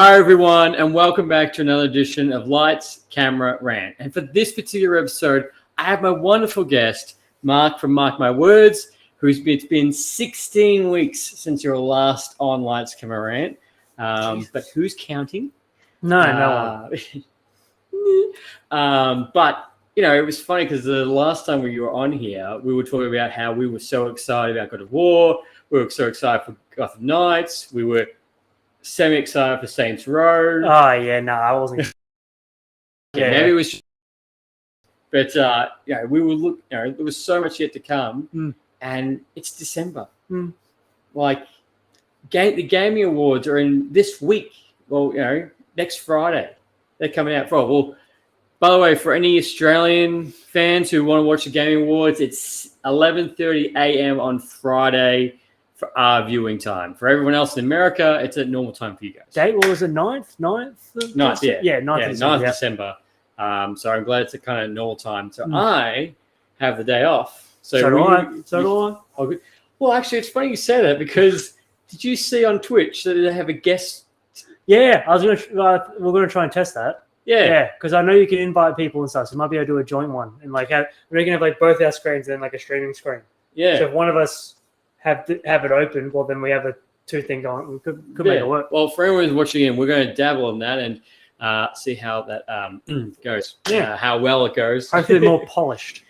Hi everyone, and welcome back to another edition of Lights, Camera, Rant. And for this particular episode, I have my wonderful guest, Mark from Mark My Words, it's been 16 weeks since your last on Lights, Camera, Rant. But who's counting? No one. But, it was funny because the last time you were on here, we were talking about how we were so excited about God of War. We were so excited for Gotham Knights. We were semi-excited for Saints Row. Oh, yeah, no, I wasn't. Maybe it was... But, we would look... there was so much yet to come, and it's December. The Gaming Awards are in this week. Well, next Friday. They're coming out for... Well, by the way, for any Australian fans who want to watch the Gaming Awards, it's 11:30 a.m. on Friday for our viewing time. For everyone else in America, it's at normal time for you guys. Date, what was it, 9th? 9th, yeah. Yeah, 9th December. So I'm glad it's a kind of normal time. So I have the day off. So do I. Oh, well, actually, it's funny you say that because did you see on Twitch that they have a guest? Yeah, we're going to try and test that. Yeah, because I know you can invite people and stuff, so you might be able to do a joint one and we're going to have both our screens and then a streaming screen. Yeah. So if one of us have it open, well then we have a two thing going. We could make it work. Well, for everyone who's watching in, we're going to dabble in that and see how that goes. Yeah, how well it goes. Hopefully more polished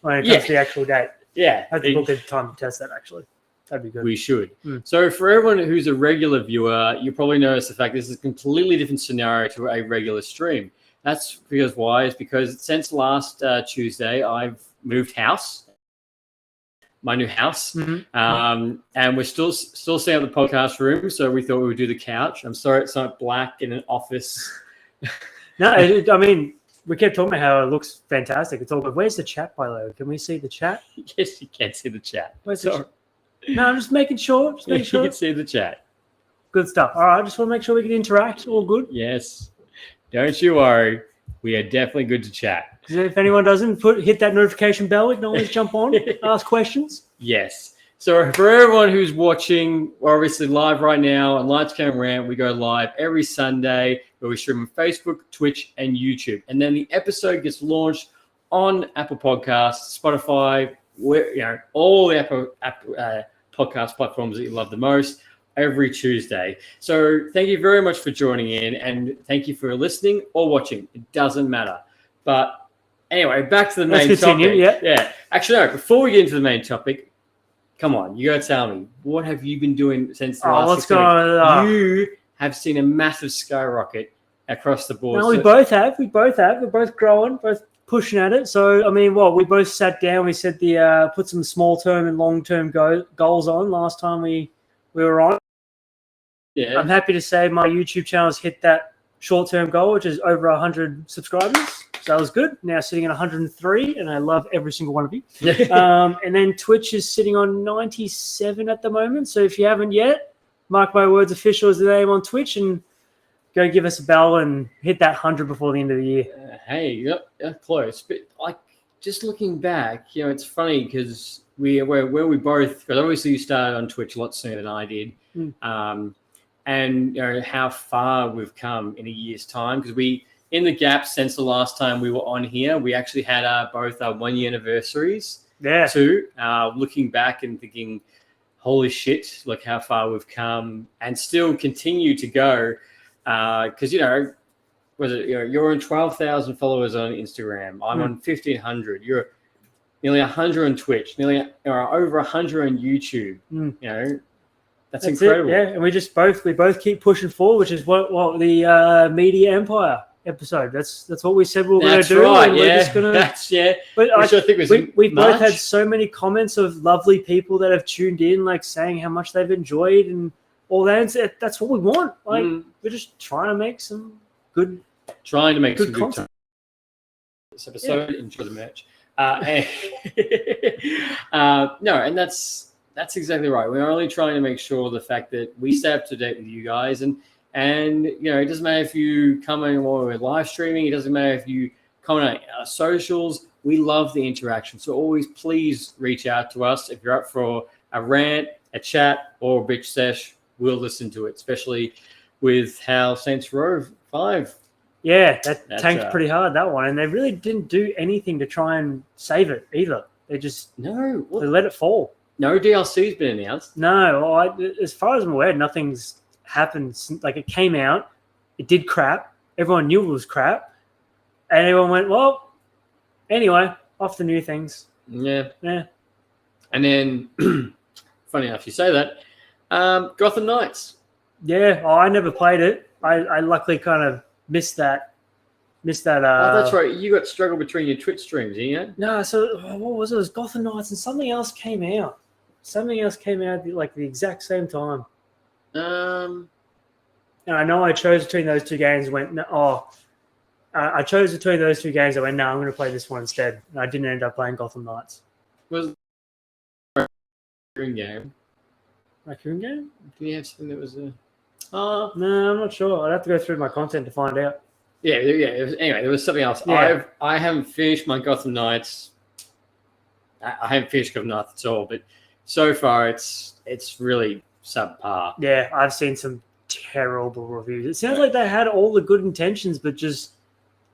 when it comes to the actual date. Yeah, I think we'll get time to test that actually. That'd be good. We should. So for everyone who's a regular viewer, you probably notice the fact this is a completely different scenario to a regular stream. That's because why? It's because since last Tuesday, I've moved house, my new house, and we're still setting up the podcast room. So we thought we would do the couch. I'm sorry it's not black in an office. No, I mean, we kept talking about how it looks fantastic. It's all good. Where's the chat, by the way? Can we see the chat? Yes, you can see the chat. Where's the chat? No, I'm just making sure. You can see the chat. Good stuff. All right, I just want to make sure we can interact. All good? Yes. Don't you worry. We are definitely good to chat. If anyone doesn't, hit that notification bell. We can always jump on, ask questions. Yes. So for everyone who's watching, we're obviously live right now on Lights, Camera, Rant. We go live every Sunday where we stream on Facebook, Twitch, and YouTube. And then the episode gets launched on Apple Podcasts, Spotify, all the Apple podcast platforms that you love the most every Tuesday. So thank you very much for joining in and thank you for listening or watching. It doesn't matter. But anyway, back to the main topic. Yeah. Actually, no, before we get into the main topic, come on, you got to tell me, what have you been doing since the last 6 weeks? You have seen a massive skyrocket across the board. No, we both have. We're both growing, both pushing at it. So, I mean, we both sat down. We said put some small-term and long-term goals on last time we were on. Yeah. I'm happy to say my YouTube channel has hit that short-term goal, which is over 100 subscribers. So that was good. Now sitting at 103, and I love every single one of you. And then Twitch is sitting on 97 at the moment. So if you haven't yet, Mark My Words Official is the name on Twitch, and go give us a bell and hit that 100 before the end of the year. Hey, yep, close. But just looking back, it's funny because we both, because obviously you started on Twitch a lot sooner than I did. And how far we've come in a year's time, because in the gap since the last time we were on here, we actually had both our 1 year anniversaries. Yeah. Too. Looking back and thinking, holy shit, look how far we've come, and still continue to go. Because you're on 12,000 followers on Instagram. I'm on 1,500. You're nearly 100 on Twitch. Nearly over 100 on YouTube. That's incredible. Yeah, and we both keep pushing forward, which is what the Media Empire episode. That's what we said we were going to do. Right, and yeah. But I think was we both had so many comments of lovely people that have tuned in, saying how much they've enjoyed and all that. And that's what we want. We're just trying to make some good. Trying to make some good content. This episode, enjoy the merch. No, and that's exactly right. We're only trying to make sure the fact that we stay up to date with you guys, and it doesn't matter if you comment while we're live streaming. It doesn't matter if you comment on our socials. We love the interaction. So always please reach out to us if you're up for a rant, a chat, or a bitch sesh. We'll listen to it, especially with how Saints Row 5. Yeah, that That's, tanked pretty hard, that one. And they really didn't do anything to try and save it either. They just No, they let it fall. no DLC's been announced. No, as far as I'm aware, nothing's happened. Like, it came out, it did crap. Everyone knew it was crap. And everyone went, well, anyway, off to new things. Yeah. Yeah. And then, funny enough, you say that, Gotham Knights. Yeah, I never played it. I luckily kind of missed that. Oh, that's right. You got struggled between your Twitch streams, didn't you? No, so what was it? It was Gotham Knights and something else came out. Something else came out like the exact same time. And I know I chose between those two games. I chose between those two games. I went, no, I'm going to play this one instead. And I didn't end up playing Gotham Knights. Was it a raccoon game? Raccoon game? Did you have something that was a... No, I'm not sure. I'd have to go through my content to find out. Yeah. Anyway, there was something else. Yeah. I haven't finished my Gotham Knights. I haven't finished Gotham Knights at all, but so far it's really subpar. Yeah, I've seen some terrible reviews. It sounds like they had all the good intentions, but just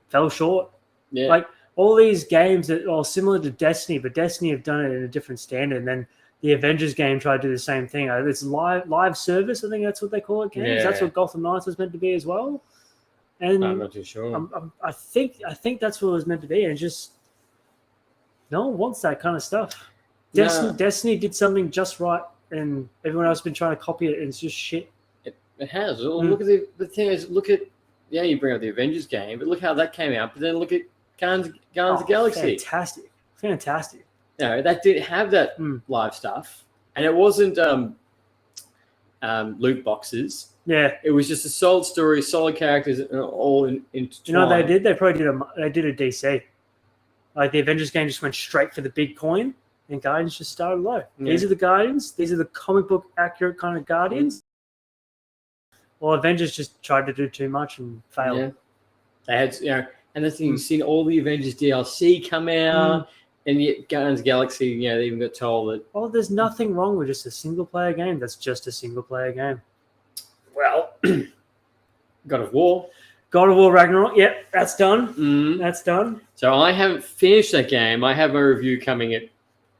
fell short. Yeah. Like all these games that are similar to Destiny, but Destiny have done it in a different standard. And then the Avengers game tried to do the same thing. It's live service. I think that's what they call it. Games. Yeah. That's what Gotham Knights was meant to be as well. And I'm not too sure. I think that's what it was meant to be. And just no one wants that kind of stuff. Destiny did something just right, and everyone else has been trying to copy it, and it's just shit. It has. Well, look at the thing is, you bring up the Avengers game, but look how that came out. But then look at Guardians of the Galaxy. Fantastic. No, that didn't have that live stuff, and it wasn't loot boxes. Yeah, it was just a solid story, solid characters, all intertwined. You know what they did? They probably did a DC. Like the Avengers game just went straight for the big coin, and Guardians just started low. Yeah. These are the Guardians. These are the comic book accurate kind of Guardians. Well, Avengers just tried to do too much and failed. Yeah. They had, and the thing you've seen all the Avengers DLC come out, and yet Guardians of the Galaxy, they even got told that. Oh, there's nothing wrong with just a single player game. That's just a single player game. Well, God of War Ragnarok. Yep, that's done. That's done. So I haven't finished that game. I have a review coming at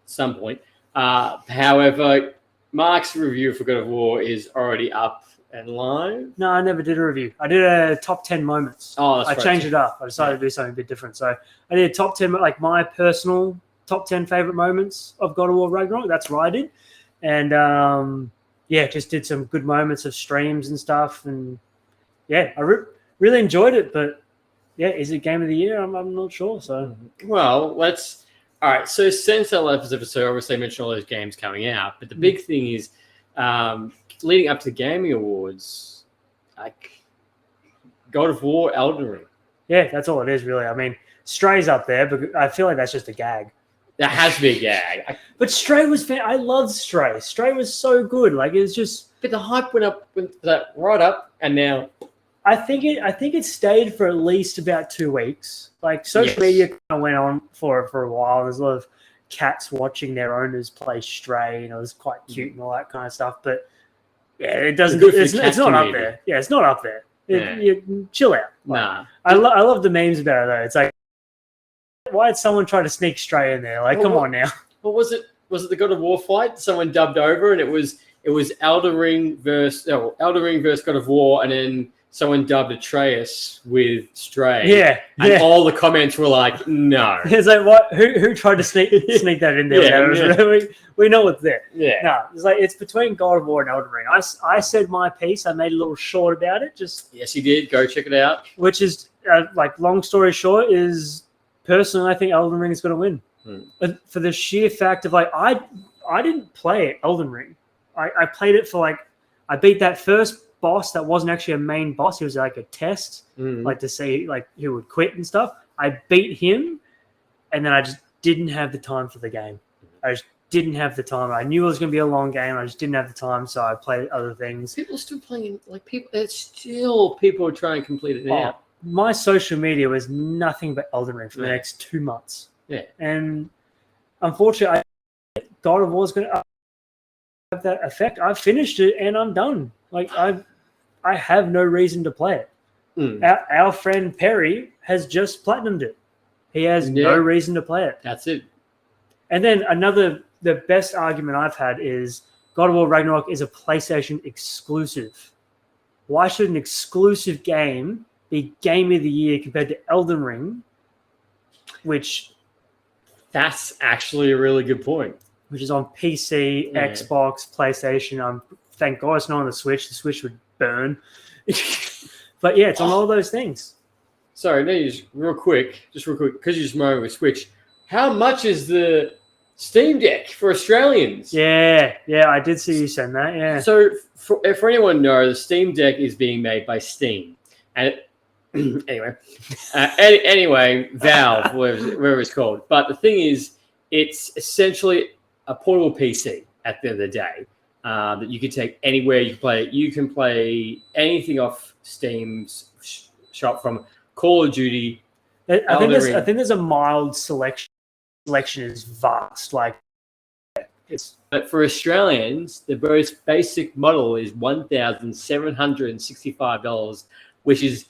some point. However, Mark's review for God of War is already up and live. No, I never did a review. I did a top 10 moments. Oh, that's I right. changed it up. I decided to do something a bit different. So I did a top 10, like my personal top 10 favorite moments of God of War Ragnarok. That's what I did. And just did some good moments of streams and stuff. And I really enjoyed it. But is it game of the year? I'm not sure. So, well, let's. All right. So since our last episode, obviously I mentioned all those games coming out, but the big thing is leading up to the gaming awards, like God of War, Elden Ring. Yeah, that's all it is, really. I mean, Stray's up there, but I feel like that's just a gag. That has to be a gag. But Stray was I loved Stray. Stray was so good. Like, it was just. But the hype went right up, and now. I think it stayed for at least about 2 weeks. Like, social media kind of went on for a while. There's a lot of cats watching their owners play Stray. It was quite cute and all that kind of stuff. But it doesn't. It's not up there. Yeah, it's not up there. You chill out. Nah. I love the memes about it though. It's like, why did someone try to sneak Stray in there? Like, come on now. What was it? Was it the God of War fight? Someone dubbed over, and it was Elden Ring versus God of War, and then someone dubbed Atreus with Stray. Yeah. And all the comments were like, no. It's like, what? Who tried to sneak that in there? We know it's there. Yeah. No, it's like, it's between God of War and Elden Ring. I said my piece. I made a little short about it. Yes, you did. Go check it out. Which is, long story short, is personally, I think Elden Ring is going to win. But for the sheer fact of, I didn't play Elden Ring. I played it for, I beat that first boss that wasn't actually a main boss. He was like a test, to see who would quit and stuff. I beat him, and then I just didn't have the time for the game. I just didn't have the time. I knew it was going to be a long game. I just didn't have the time, so I played other things. People are still playing. People are trying to complete it now. My social media was nothing but Elden Ring for the next 2 months. Yeah, and unfortunately, God of War is going to have that effect. I've finished it and I'm done. I have no reason to play it. Our friend Perry has just platinumed it. He has no reason to play it. That's it. And then the best argument I've had is God of War Ragnarok is a PlayStation exclusive. Why should an exclusive game be Game of the Year compared to Elden Ring, which That's actually a really good point. Which is on PC, Xbox, PlayStation. Thank God it's not on the Switch. The Switch would burn. But yeah, it's on all those things. Sorry, no, just real quick, because you just reminded me with Switch. How much is the Steam Deck for Australians? Yeah, I did see you send that. Yeah. So, for anyone know, the Steam Deck is being made by Steam, and anyway, Valve, whatever it's called. But the thing is, it's essentially a portable PC at the end of the day that you can take anywhere. You can play it. You can play anything off Steam's shop, from Call of Duty. I think there's a mild selection. Selection is vast. Like, but for Australians, the most basic model is $1,765, which is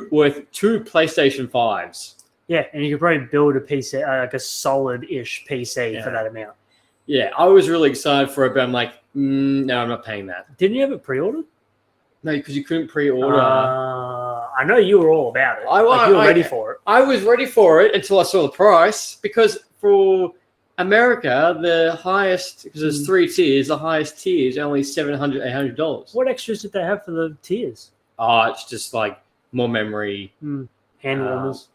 worth 2 PlayStation 5s. Yeah, and you could probably build a PC, like a solid-ish PC for that amount. Yeah, I was really excited for it, but I'm like, no, I'm not paying that. Didn't you have it pre-ordered? No, because you couldn't pre-order. I know you were all about it. You were ready for it. I was ready for it until I saw the price, because for America, the highest, because there's 3 tiers, the highest tier is only $700, $800. What extras did they have for the tiers? It's just like more memory. Hand warmers.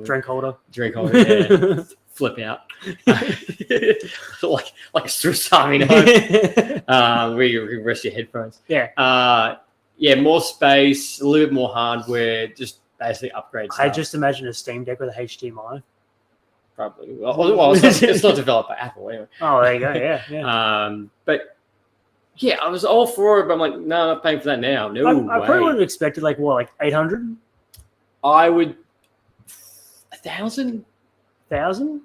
Drink holder. Yeah. Flip out. like a Swiss Army knife. Where you rest your headphones. Yeah. More space, a little bit more hardware, just basically upgrades. I just imagine a Steam Deck with a HDMI. Probably. Well, it's not developed by Apple anyway. Oh, there you go. Yeah. But yeah, I was all for it, but I'm like, no, I'm not paying for that now. No I probably would have expected like 800? I would 1,000. 1,000?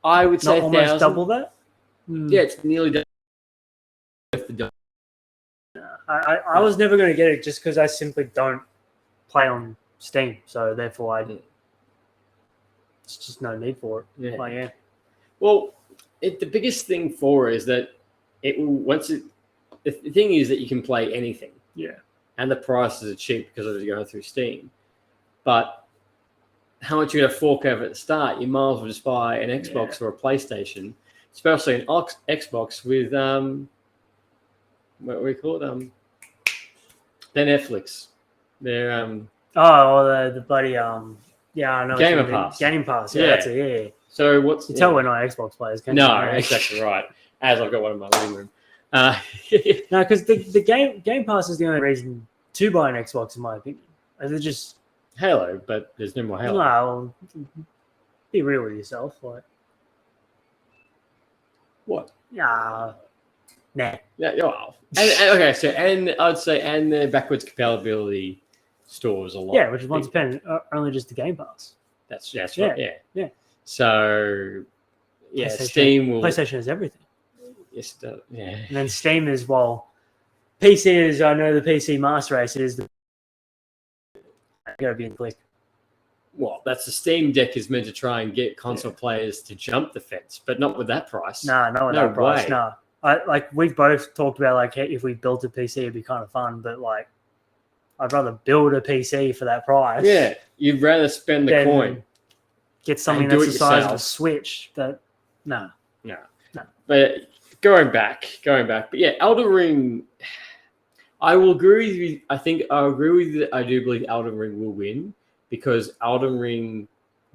I would say almost 1,000. double that. Yeah, it's nearly double. I was never going to get it just because I simply don't play on Steam, so therefore it's just no need for it. Yeah. Well, the biggest thing for it is that the thing is that you can play anything. Yeah. And the prices are cheap because it's going through Steam. But how much you're going to fork over at the start, you might as well just buy an Xbox or a PlayStation, especially an Xbox with what do we call it? They're Netflix. They're the bloody I know Game Pass. Game Pass. Yeah, that's it. Yeah. So what's you tell we're not Xbox players? Can't no, you? exactly right. As I've got one in my living room. No, because the Game Pass is the only reason to buy an Xbox, in my opinion. It's just Halo, but there's no more Halo. Well, be real with yourself, like what? Nah. Yeah. Well, and I'd say the backwards compatibility stores a lot. Yeah, which is once again only just the Game Pass. That's right. Yeah. So Steam will. PlayStation has everything. Yes, it does. Yeah. And then Steam is PC is. I know the PC master race is the. Got to be in click. Well, that's the Steam Deck is meant to try and get console players to jump the fence, but not with that price. Not with that price. No. We've both talked about hey, if we built a PC, it'd be kind of fun, but I'd rather build a PC for that price. Yeah, you'd rather spend the coin, get something that's the size of a Switch. But no. But going back, but yeah, Elden Ring. I will agree with you. I agree with you that I do believe Elden Ring will win because Elden Ring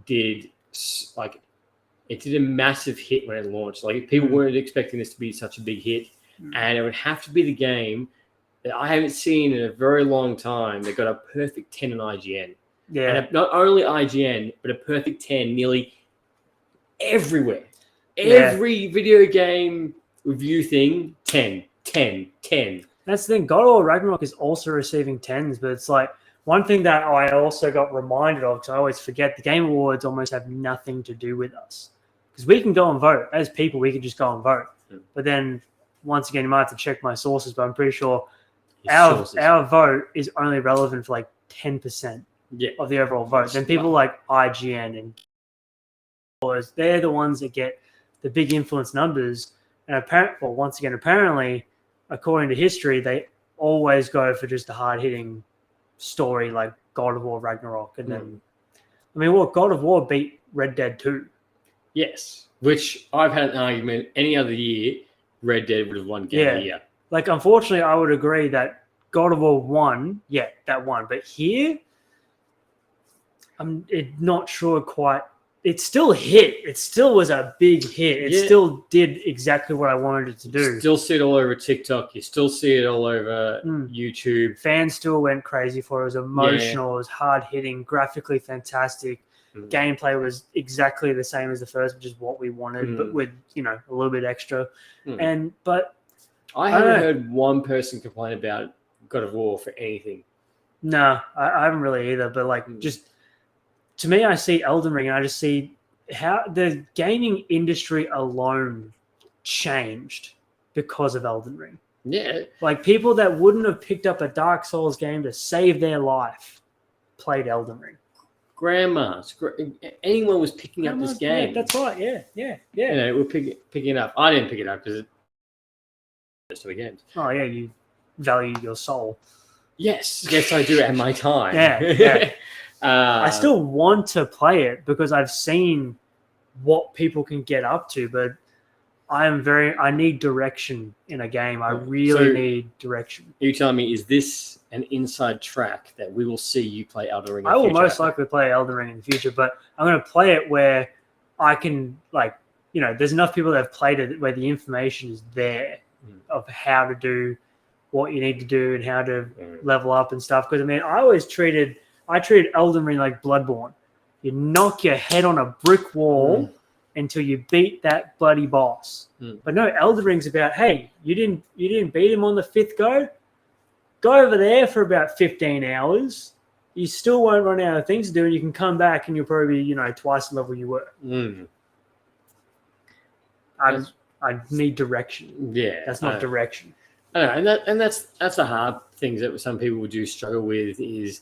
did a massive hit when it launched. People weren't expecting this to be such a big hit, and it would have to be the game that I haven't seen in a very long time that got a perfect 10 on IGN. Yeah, and not only IGN, but a perfect 10 nearly everywhere. Every video game review thing, 10. That's the thing. God of War Ragnarok is also receiving 10s, but it's one thing that I also got reminded of, because I always forget, the Game Awards almost have nothing to do with us. Because we can go and vote. As people, we can just go and vote. But then, once again, you might have to check my sources, but I'm pretty sure our vote is only relevant for like 10% of the overall vote. Then people like IGN and they're the ones that get the big influence numbers. And apparently, according to history, they always go for just a hard hitting story like God of War Ragnarok. And then, I mean, God of War beat Red Dead 2. Yes, which I've had an argument any other year, Red Dead would have won Game of the Year. Like, unfortunately, I would agree that God of War won. Yeah, that won. But here, I'm not sure quite. It still hit. It still was a big hit. It still did exactly what I wanted it to do. You still see it all over TikTok. You still see it all over YouTube. Fans still went crazy for it. It was emotional. It was hard-hitting, graphically fantastic. Gameplay was exactly the same as the first, which is what we wanted, but with, a little bit extra. But I haven't heard one person complain about God of War for anything. No, I haven't really either. But just to me, I see Elden Ring and I just see how the gaming industry alone changed because of Elden Ring. Yeah. Like people that wouldn't have picked up a Dark Souls game to save their life played Elden Ring. Grandmas, anyone was picking up this game. Yeah, that's right. Yeah. We're picking it up. I didn't pick it up because it's the games. Oh yeah, you value your soul. Yes, I do at my time. Yeah. I still want to play it because I've seen what people can get up to, but I need direction in a game. I really need direction. You telling me, is this an inside track that we will see you play Elden Ring in the future? I will most likely play Elden Ring in the future, but I'm going to play it where I can, there's enough people that have played it where the information is there of how to do what you need to do and how to level up and stuff. Because, I treated Elden Ring like Bloodborne. You knock your head on a brick wall until you beat that bloody boss. But no, Elden Ring's about, hey, you didn't beat him on the 5th go? Go over there for about 15 hours. You still won't run out of things to do, and you can come back and you'll probably be, twice the level you were. I need direction. Yeah. That's not direction. I know, and that's the hard things that some people do struggle with is,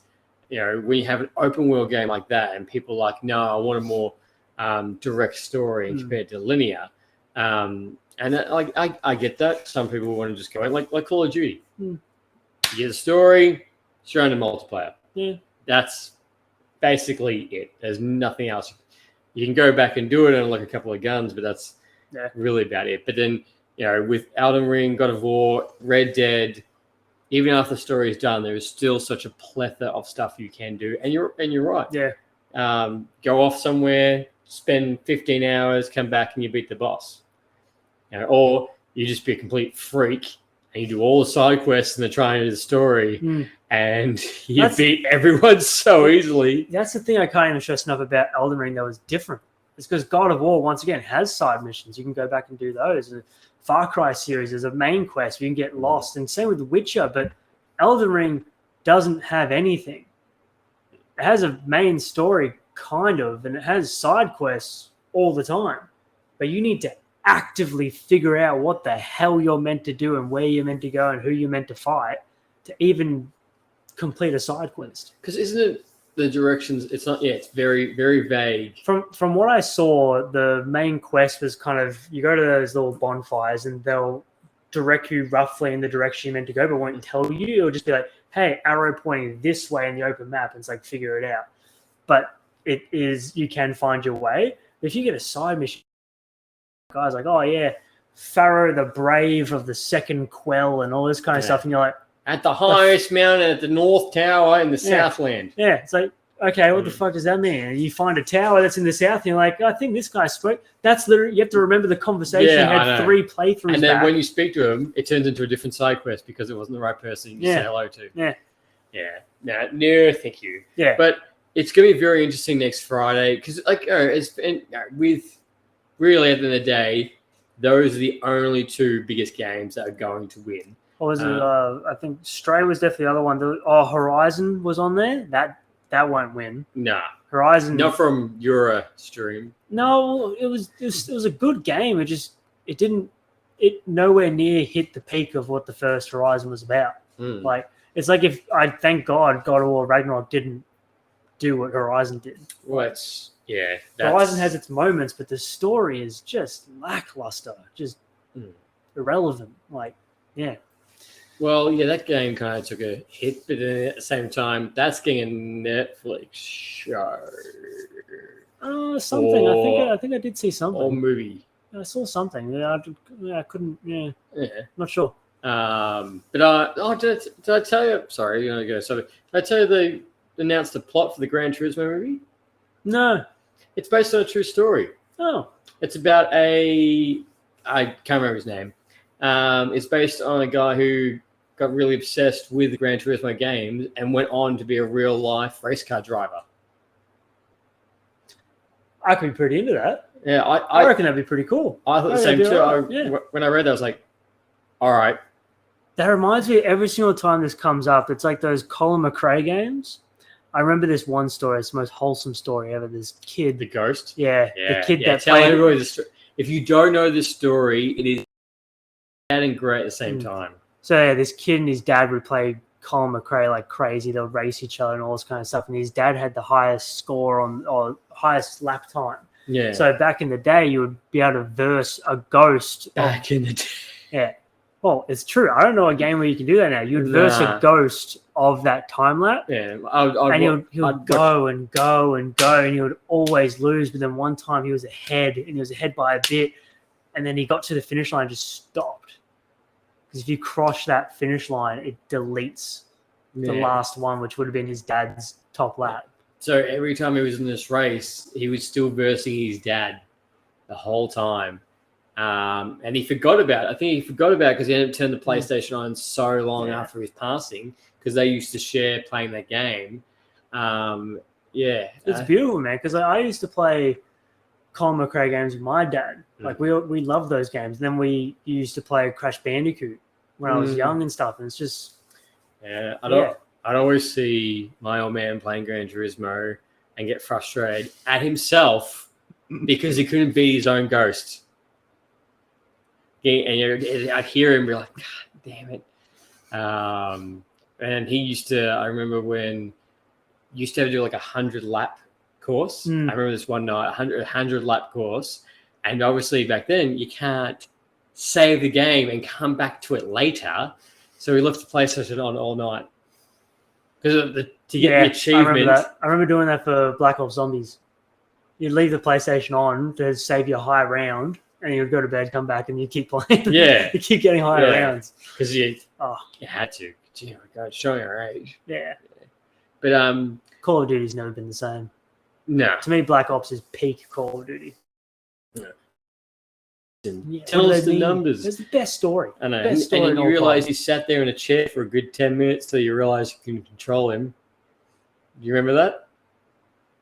when you have an open world game like that and people are like, no, I want a more direct story compared to linear. And I get that. Some people want to just go like Call of Duty. You get a story, surround a multiplayer. Yeah. That's basically it. There's nothing else. You can go back and do it on a couple of guns, but that's really about it. But then, with Elden Ring, God of War, Red Dead, even after the story is done, there is still such a plethora of stuff you can do. And you're right. Yeah. Go off somewhere, spend 15 hours, come back and you beat the boss. Or you just be a complete freak and you do all the side quests and the trying to do the story and you beat everyone so easily. That's the thing I can't even stress enough about Elden Ring that was different. It's because God of War, once again, has side missions. You can go back and do those. The Far Cry series is a main quest. You can get lost. And same with The Witcher. But Elden Ring doesn't have anything. It has a main story, kind of, and it has side quests all the time. But you need to actively figure out what the hell you're meant to do and where you're meant to go and who you're meant to fight to even complete a side quest. Because isn't it the directions? It's not. Yeah, it's very, very vague. From what I saw, the main quest was kind of you go to those little bonfires and they'll direct you roughly in the direction you're meant to go, but won't tell you. It'll just be like, hey, arrow pointing this way in the open map, and it's like figure it out. But it is you can find your way. If you get a side mission, guys like, oh yeah, Pharaoh the Brave of the Second Quell and all this kind of stuff, and you're like, at the highest mountain at the North Tower in the Southland. Yeah, it's like, okay, what the fuck does that mean? And you find a tower that's in the south, and you're like, I think this guy spoke. That's literally, you have to remember the conversation. You had 3 playthroughs. And then when you speak to him, it turns into a different side quest because it wasn't the right person you say hello to. Yeah. No, thank you. Yeah. But it's going to be very interesting next Friday because, with really at the end of the day, those are the only 2 biggest games that are going to win. Or was it? I think Stray was definitely the other one. Horizon was on there. That won't win. Nah, Horizon. Not from your stream. No, it was a good game. It nowhere near hit the peak of what the first Horizon was about. Mm. Like, it's like if I thank God God of War Ragnarok didn't do what Horizon did. That's Horizon has its moments, but the story is just lackluster, just irrelevant. Like, yeah. Well, yeah, that game kind of took a hit, but then at the same time, that's getting a Netflix show Something. Or- I think I did see something. or movie. I saw something. I couldn't. Yeah, Yeah. not sure. Did I tell you? Sorry, you're gonna go. Sorry, did I tell you they announced the plot for the Gran Turismo movie? No. It's based on a true story. Oh. It's about I can't remember his name. It's based on a guy who got really obsessed with the Gran Turismo games and went on to be a real life race car driver. I could be pretty into that. Yeah, I reckon that'd be pretty cool. I thought the Yeah, same that'd be too. alright, yeah. When I read that, I was like, all right. That reminds me, every single time this comes up, it's like those Colin McRae games. I remember this one story. It's the most wholesome story ever. This kid. The Ghost? Yeah, the kid that tell played. everybody this story. If you don't know this story, it is sad and great at the same time. So yeah, this kid and his dad would play Colin McRae like crazy. They'll race each other and all this kind of stuff. And his dad had the highest score or highest lap time. Yeah. So back in the day, you would be able to verse a ghost. Back in the day. Yeah. Well, it's true. I don't know a game where you can do that now. You'd verse a ghost of that time lap. Yeah. And he would go and go and go, and he would always lose. But then one time he was ahead, and he was ahead by a bit. And then he got to the finish line and just stopped. Because if you cross that finish line, it deletes the last one, which would have been his dad's top lap. So every time he was in this race, he was still versing his dad the whole time. And he forgot about it. I think he forgot about it because he ended up turning the PlayStation on so long after his passing because they used to share playing that game. It's beautiful, man, because I used to play Colin McRae games with my dad. Like, we loved those games. And then we used to play Crash Bandicoot when I was young and stuff. And it's just... I'd always see my old man playing Gran Turismo and get frustrated at himself because he couldn't beat his own ghost. And I'd hear him be like, God damn it. And he used to, I remember when he used to have to do like 100 lap course. I remember this one night, 100 lap course. And obviously back then you can't save the game and come back to it later. So we left the PlayStation on all night. Because to get the achievement. I remember doing that for Black Ops Zombies. You'd leave the PlayStation on to save your high round, and you'd go to bed, come back, and you keep playing. Yeah. You keep getting higher rounds. Because you had to. Gee, my God, showing our age. Yeah. But Call of Duty's never been the same. No. To me, Black Ops is peak Call of Duty. Tell us the numbers. It's the best story. I know. Best story and in you all realize time. he sat there in a chair for a good 10 minutes till you realize you can control him. Do you remember that?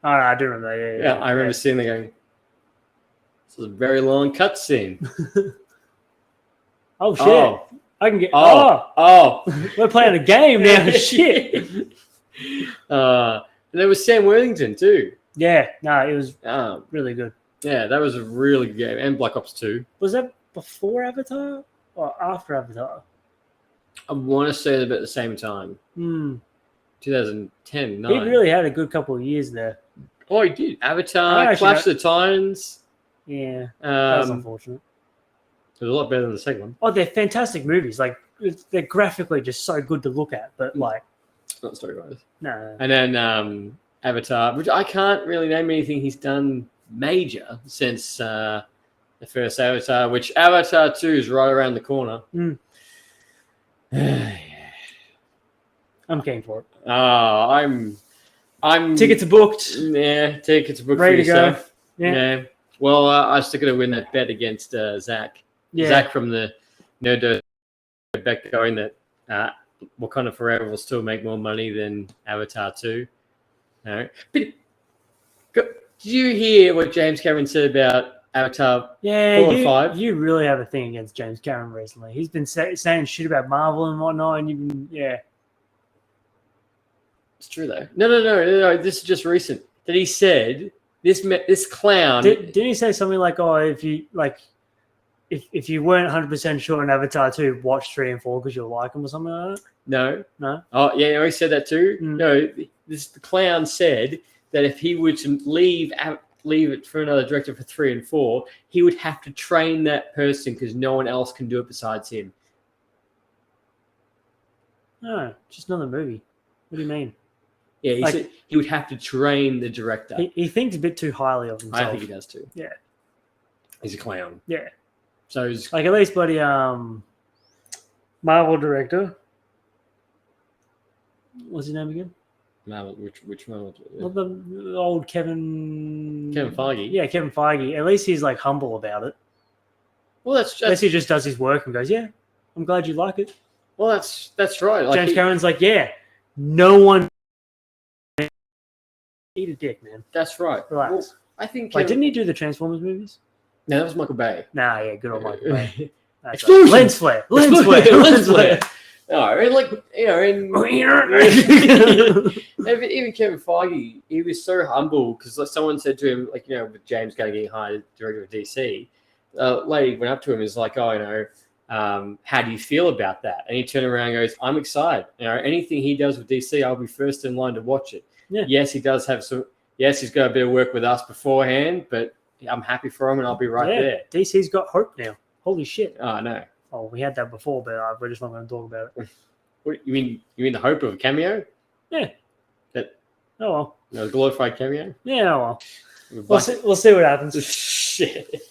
Oh, I do remember that. Yeah, I remember seeing there going, this is a very long cutscene. Oh, shit. Oh. I can get... Oh. We're playing a game now. Shit. And there was Sam Worthington too. Yeah. No, it was really good. Yeah, that was a really good game. And Black Ops 2. Was that before Avatar or after Avatar? I want to say it about the same time. 2010, 9. He really had a good couple of years there. Oh, he did. Avatar, Clash of the Titans. Yeah, that's unfortunate. It was a lot better than the second one. Oh, they're fantastic movies. Like, they're graphically just so good to look at. But, like... Not story-wise. No. And then Avatar, which I can't really name anything he's done major since the first Avatar, which Avatar 2 is right around the corner. I'm keen for it. Oh, I'm tickets are booked. Yeah, tickets are booked. Ready for to go. yourself. Yeah. Well, I still got to win that bet against Zach. Yeah. Zach from the Nerd bet going that Wakanda Forever will still make more money than Avatar 2. No. But did you hear what James Cameron said about Avatar 4 and 5? You really have a thing against James Cameron recently. He's been saying shit about Marvel and whatnot, and you've been, It's true, though. No. This is just recent. That he said, this clown... Didn't he say something like, oh, if you weren't 100% sure on Avatar 2, watch 3 and 4 because you'll like them or something like that? No. No. Oh, yeah, he said that too. Mm. No, the clown said that if he were to leave it for another director for 3 and 4, he would have to train that person because no one else can do it besides him. No, just another movie. What do you mean? Yeah, he Like- said he would have to train the director. He thinks a bit too highly of himself. I think he does too. Yeah. He's a clown. Yeah. So he's Like at least bloody Marvel director. What's his name again? which one? Well, the old Kevin Feige. Yeah, Kevin Feige. At least he's like humble about it. Well, that's At least he just does his work and goes, "Yeah, I'm glad you like it." that's right. Like James Cameron's like, "Yeah, no one eat a dick, man. That's right. Relax." Well, I think. Like, didn't he do the Transformers movies? No, that was Michael Bay. Nah, yeah, good old Michael Bay. That's Explosion! right. Lens flare. Lens flare. Lens flare. No, and like and even Kevin Feige, he was so humble because like someone said to him, like with James Gunn getting hired director of DC, lady went up to him and was like, "Oh, how do you feel about that?" And he turned around and goes, "I'm excited. Anything he does with DC, I'll be first in line to watch it." Yeah. Yes, he does have some. Yes, he's got a bit of work with us beforehand, but I'm happy for him and I'll be right there. DC's got hope now. Holy shit. Oh no. Oh, we had that before, but we're just not going to talk about it. What you mean? You mean the hope of a cameo? Yeah. That Oh well. a glorified cameo? Yeah. Oh, well. We'll see what happens. Shit.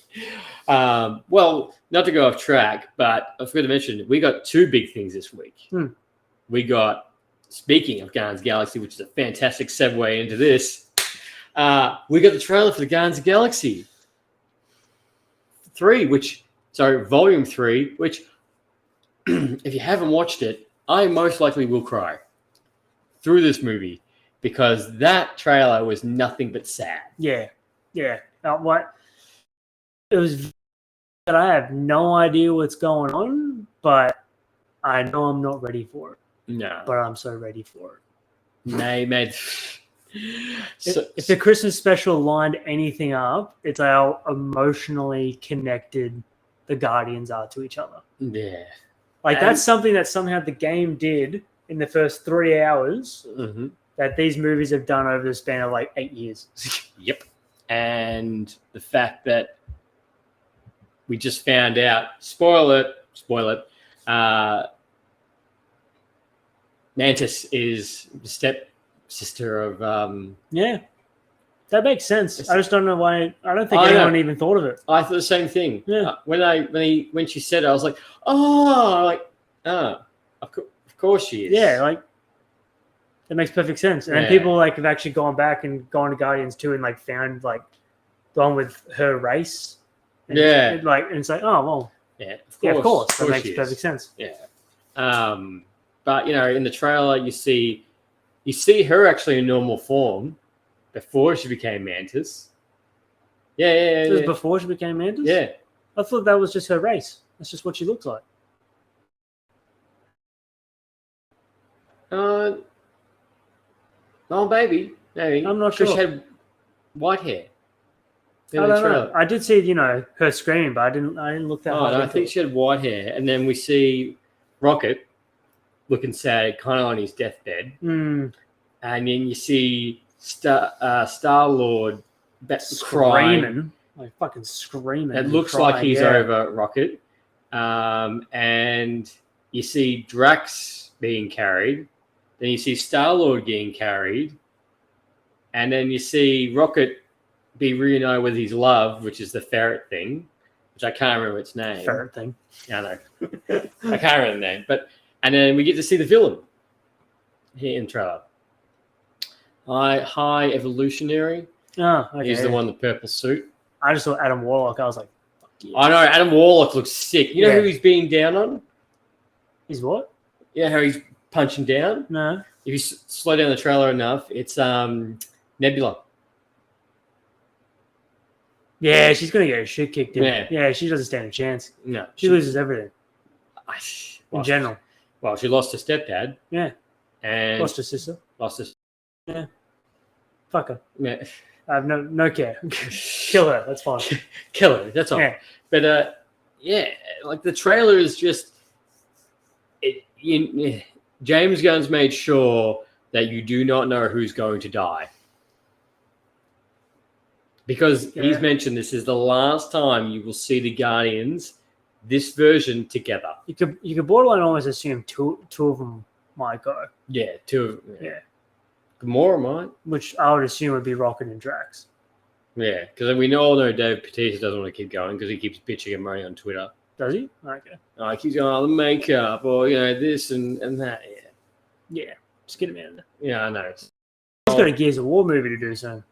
Well, not to go off track, but I forgot to mention we got 2 big things this week. We got, speaking of Guardians of the Galaxy, which is a fantastic segue into this. We got the trailer for the Guardians of the Galaxy 3, Volume 3, which if you haven't watched it, I most likely will cry through this movie because that trailer was nothing but sad. Yeah. What? It was that I have no idea what's going on, but I know I'm not ready for it. No. But I'm so ready for it. They made... If the Christmas special lined anything up, it's how emotionally connected the Guardians are to each other. Yeah. Like, that's something that somehow the game did in the first 3 hours that these movies have done over the span of like 8 years. Yep. And the fact that we just found out, spoil it, Mantis is the stepsister of... Yeah. That makes sense. I just don't know why. I don't think anyone even thought of it. I thought the same thing. Yeah. When she said it, I was like, of course she is. Yeah, like that makes perfect sense. And then people like have actually gone back and gone to Guardians 2 and like found like gone with her race. And it's like, oh well. Yeah, of course. That makes perfect sense. Yeah. But in the trailer you see her actually in normal form before she became Mantis. Yeah. It was before she became Mantis? Yeah. I thought that was just her race. That's just what she looks like. Oh, maybe. I'm not sure. She had white hair. I don't know. I did see, her screaming, but I didn't look that hard. No, I think she had white hair, and then we see Rocket looking sad, kind of on his deathbed, and then you see Star-Lord crying, like fucking screaming. It looks like he's over Rocket, and you see Drax being carried. Then you see Star-Lord getting carried, and then you see Rocket be reunited with his love, which is the ferret thing, which I can't remember its name. Ferret thing. Yeah, I know. I can't remember the name, and then we get to see the villain here in the trailer. High Evolutionary. Oh, okay. He's the one in the purple suit. I just saw Adam Warlock. I was like, fuck yeah. I know Adam Warlock looks sick. You know who he's being down on? He's what? Yeah, how he's punching down. No. If you slow down the trailer enough, it's Nebula. Yeah, she's gonna get her shit kicked in. Yeah, she doesn't stand a chance. No, she loses everything in general. Well, she lost her stepdad. Yeah, and lost her sister. Yeah, fuck her. Yeah. I have no care. Kill her. That's fine. Kill her. That's all. Yeah. But like the trailer is just James Gunn's made sure that you do not know who's going to die. Because he's mentioned this is the last time you will see the Guardians, this version, together. You could borderline almost assume two of them might go. Yeah, two. Yeah. Gamora might. Which I would assume would be Rocket and Drax. Yeah, because we all know Dave Bautista doesn't want to keep going because he keeps bitching and moaning on Twitter. Does he? Okay. He keeps going, the makeup, or this and that. Yeah. Just get him out of there. Yeah, I know. He's got a Gears of War movie to do soon.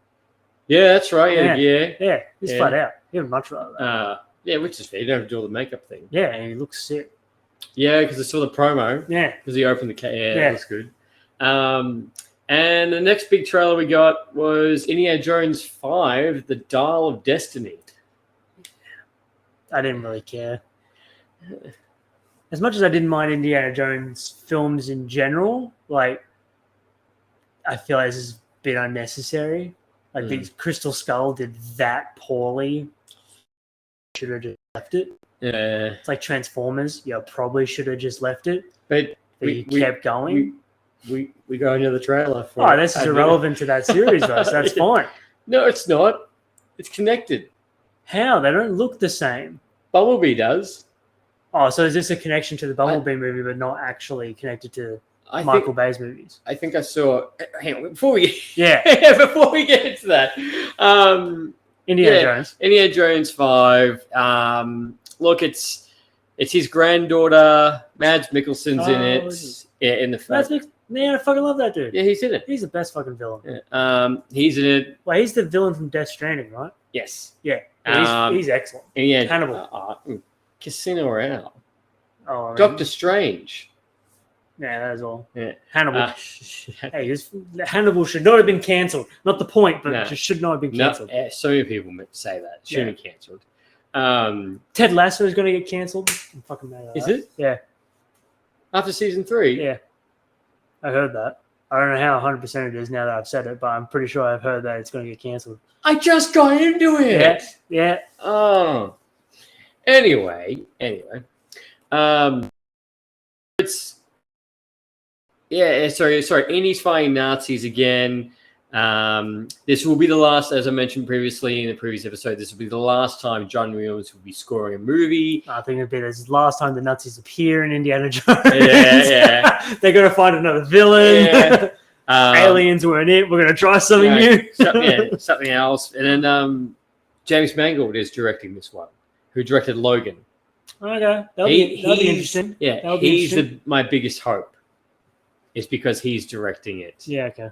Yeah, that's right. Yeah. Yeah, he's flat out. He would much rather that. Yeah, which is fair. You don't have to do all the makeup thing. Yeah, and he looks sick. Yeah, because I saw the promo. Yeah. Because he opened the case. Yeah, that was good. And the next big trailer we got was Indiana Jones 5, The Dial of Destiny. I didn't really care. As much as I didn't mind Indiana Jones films in general, like, I feel like this has been unnecessary. Like, the Crystal Skull did that poorly. Should have just left it. Yeah. It's like Transformers. You probably should have just left it. But you kept going. We go into the trailer. This is irrelevant to that series, though, so that's fine. No, it's not. It's connected. How? They don't look the same. Bumblebee does. Oh, so is this a connection to the Bumblebee movie, but not actually connected to Michael Bay's movies? I think I saw. Hang on, before we before we get into that, Indiana Jones. Indiana Jones 5. Look, it's his granddaughter. Mads Mikkelsen's in it. Yeah, in the fact. Man, I fucking love that dude. Yeah, he's in it. He's the best fucking villain. Yeah. He's in it. Well, he's the villain from Death Stranding, right? Yes. Yeah. He's excellent. Yeah. Hannibal. Casino Royale. Oh, I mean, Doctor Strange. Yeah, that's all. Yeah. Hannibal. Hannibal should not have been cancelled. Not the point, but it just should not have been cancelled. No, so many people say that. Shouldn't be cancelled. Ted Lasso is going to get cancelled. I'm fucking mad at that. Is it? Yeah. After season 3? Yeah. I heard that. I don't know how 100% it is now that I've said it, but I'm pretty sure I've heard that it's going to get cancelled. I just got into it. Yeah. Oh. Anyway. It's sorry. Indy's fighting Nazis again. This will be the last, as I mentioned previously in the previous episode, this will be the last time John Williams will be scoring a movie. I think it'll be the last time the Nazis appear in Indiana Jones. Yeah. They're going to find another villain. Yeah. Aliens weren't it. We're going to try something new. Something else. And then James Mangold is directing this one, who directed Logan. Okay. That'll be interesting. Yeah, he's my biggest hope. Is because he's directing it. Yeah, okay.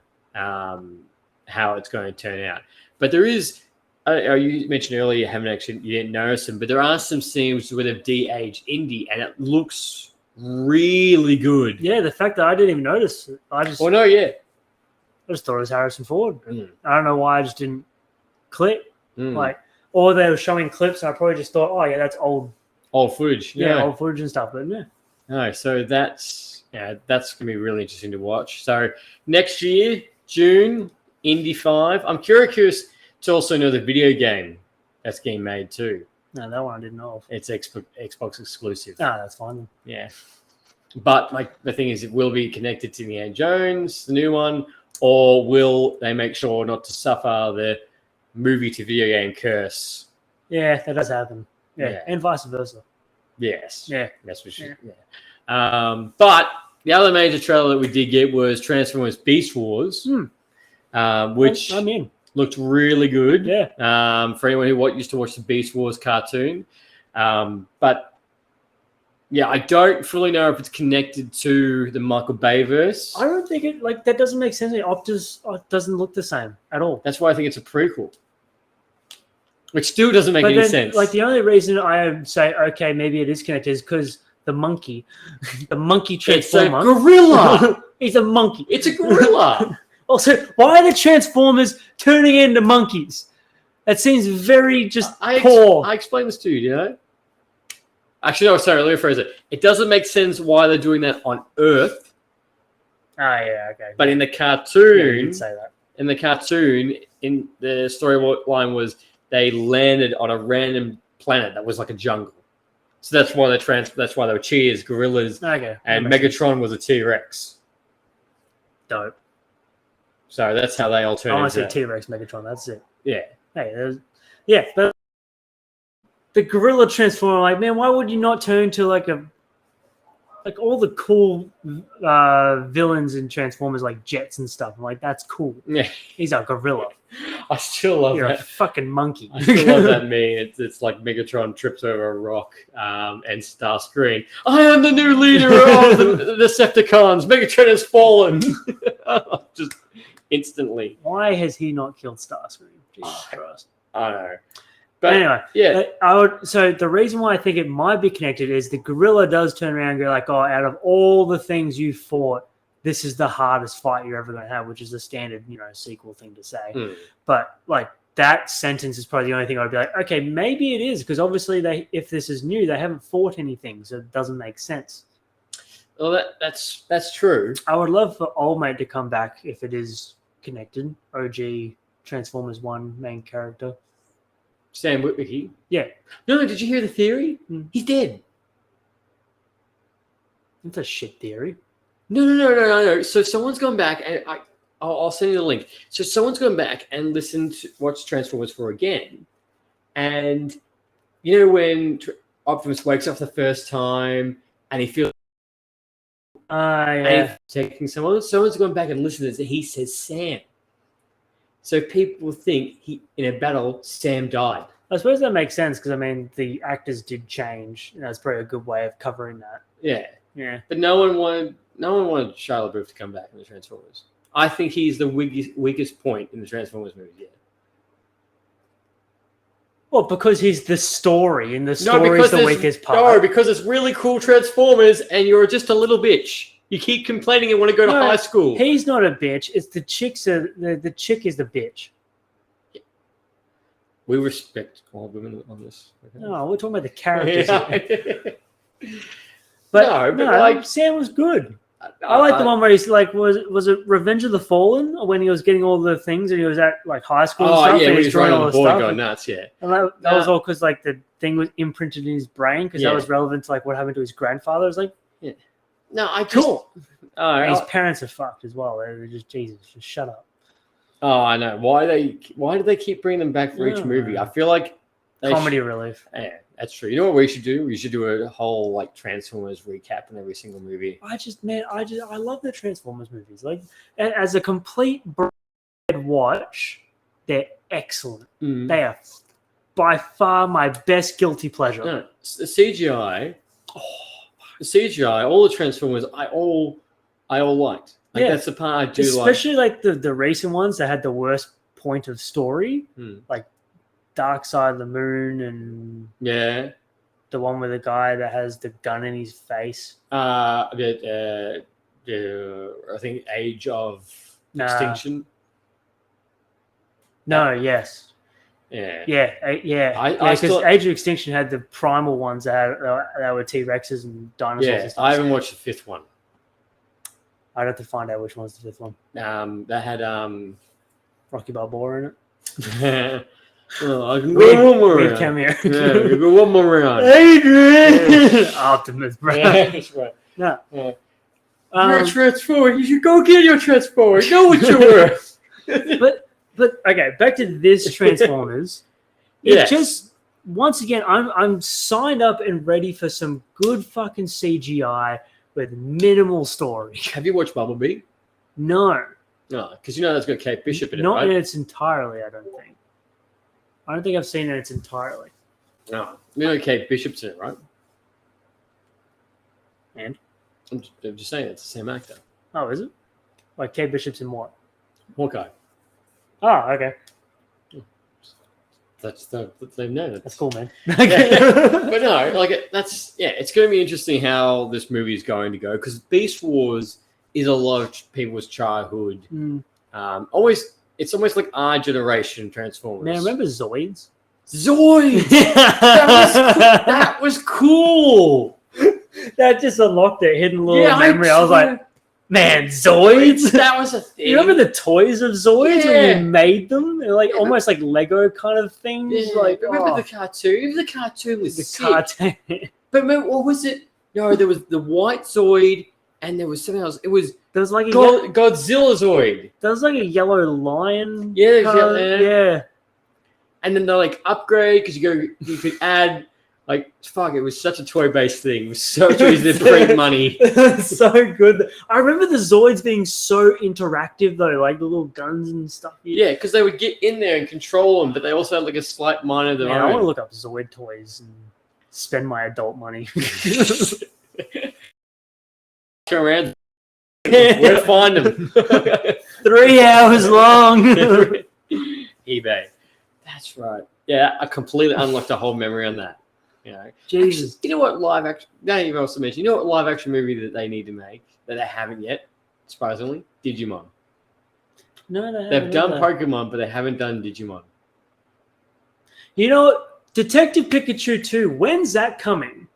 How it's going to turn out. But there is, you mentioned earlier, you didn't notice them, but there are some scenes where they've de-aged Indy, and it looks really good. Yeah, the fact that I didn't even notice, I just thought it was Harrison Ford. I don't know why I just didn't click. Or they were showing clips, and I probably just thought, oh yeah, that's old footage. Yeah, old footage and stuff. But yeah. No, so that's gonna be really interesting to watch. So next year, June, Indy 5. I'm curious to also know the video game that's getting made too. No, that one I didn't know of. It's Xbox exclusive. Ah, that's fine. Yeah. But the thing is, it will be connected to Indiana Jones, the new one, or will they make sure not to suffer the movie to video game curse? Yeah, that does happen. Yeah. And vice versa. Yes. Yeah. That's what should. Yeah. But the other major trailer that we did get was Transformers Beast Wars, which I'm in. Looked really good. Yeah. For anyone who used to watch the Beast Wars cartoon. But yeah, I don't fully know if it's connected to the Michael Bay verse. I don't think it that doesn't make sense. Optus doesn't look the same at all. That's why I think it's a prequel. Which still doesn't make any sense. Like the only reason I say okay, maybe it is connected is because the monkey transformer. It's a gorilla. He's a monkey. It's a gorilla. Also, why are the Transformers turning into monkeys? That seems very poor. I explained this to you, you know? Actually, no, sorry, let me rephrase it. It doesn't make sense why they're doing that on Earth. Oh, yeah, okay. But in the cartoon, you didn't say that. In the cartoon, in the storyline was they landed on a random planet that was like a jungle. So that's why that's why they were cheers, gorillas, Okay. and that makes sense. Megatron was a T-Rex. Dope. So that's how they all I turned want to into see that. T-Rex Megatron. That's it. Yeah. Hey, yeah, but the gorilla transformer, like, man, why would you not turn to like all the cool villains in Transformers, like jets and stuff? I'm like, that's cool. Yeah. He's a gorilla. I still love You're a that. fucking monkey. I still love that meme. It's like Megatron trips over a rock and Starscream. I am the new leader of the Decepticons. Megatron has fallen. Just instantly. Why has he not killed Starscream? Jesus Christ. I know. But Anyway, yeah. so the reason why I think it might be connected is the gorilla does turn around and go like, oh, out of all the things you fought, this is the hardest fight you're ever going to have, which is a standard, sequel thing to say. But like that sentence is probably the only thing I'd be like, okay, maybe it is, because obviously if this is new, they haven't fought anything, so it doesn't make sense. Well, that's true. I would love for Old Mate to come back if it is connected. OG Transformers 1 main character. Sam Witwicky. Yeah. No, did you hear the theory? He's dead. That's a shit theory. No. So someone's gone back, and I'll send you the link. So someone's gone back and watched Transformers 4 again, and when Optimus wakes up the first time and he feels Yeah. taking someone's gone back and listened to this, and he says Sam. So people think in a battle Sam died. I suppose that makes sense because the actors did change, and that's probably a good way of covering that. Yeah. But no one wanted Shia LaBeouf to come back in the Transformers. I think he's the weakest point in the Transformers movies yet. Well, because he's the story, and the story is the weakest part. No, because it's really cool Transformers, and you're just a little bitch. You keep complaining and want to go to high school. He's not a bitch. It's the chicks. The chick is the bitch. We respect all women on this. Okay? No, we're talking about the characters. Yeah. But Sam was good. I like the one where he's like, was it Revenge of the Fallen, when he was getting all the things and he was at like high school and stuff? Yeah, and when he's running all on the the board stuff. going nuts, yeah. And that was all because like the thing was imprinted in his brain because Yeah. that was relevant to like what happened to his grandfather. It was like, No, I just... cool. Oh, His parents are fucked as well. They're just, Jesus, just shut up. Oh, I know. Why do they keep bringing them back for each movie? I feel like Comedy relief. Yeah, that's true. You know what we should do? We should do a whole like Transformers recap in every single movie. I love the Transformers movies. Like as a complete watch, they're excellent. They are by far my best guilty pleasure. No, the CGI. The CGI, all the Transformers, I all liked. Like that's the part I do especially like the recent ones that had the worst point of story, like Dark Side of the Moon and the one with the guy that has the gun in his face. I think Age of Extinction. No, yes. Yeah. Because Age of Extinction had the primal ones that were T-Rexes and dinosaurs. Yeah, and stuff. I haven't watched the fifth one. I'd have to find out which one's the fifth one. That had Rocky Balboa in it. I can go one more weird round. cameo. Yeah, we can go one more round. Adrian! Optimus, bro. Yeah, that's right. No. You're a Transformer. You should go get your Transformer. You know what you're worth. But okay, back to this Transformers. It's just once again, I'm signed up and ready for some good fucking CGI with minimal story. Have you watched Bumblebee? No. No, because that's got Kate Bishop in it, Not right? in its entirely, I don't think. I don't think I've seen it in its entirely. No. Kate Bishop's in it, right? And? I'm just saying it's the same actor. Oh, is it? Like Kate Bishop's in what? Hawkeye. Oh, okay. That's the name. That's cool, man. But no, it's going to be interesting how this movie is going to go, because Beast Wars is a lot of people's childhood. It's almost like our generation Transformers. Man, remember Zoids? Zoids! that was cool. That just unlocked a hidden little memory. I was like, man, Zoids? That was a thing. You remember the toys of Zoids Yeah. when we made them? They're like almost like Lego kind of things. Yeah, Like, remember the cartoon? The cartoon was the sick. cartoon. But what was it? No, there was the White Zoid, and there was something else. It was There was like a Godzilla Zoid. there was like a yellow lion. Yeah, there's colour. Yeah. And then they're like upgrade because you could add like fuck. It was such a toy based thing. It was so easy to print money. So good. I remember the Zoids being so interactive though, like the little guns and stuff. Yeah, because they would get in there and control them, but they also had like a slight mind of their Man, I own. want to look up Zoid toys and spend my adult money. Turn around. Where to find them? 3 hours long. eBay. That's right. Yeah, I completely unlocked a whole memory on that. You know, Jesus. you know what live action? Now you've also mentioned. You know what live action movie that they need to make that they haven't yet? Surprisingly, Digimon. No, they They've haven't done either. Pokemon, but they haven't done Digimon. You know what? Detective Pikachu 2, when's that coming?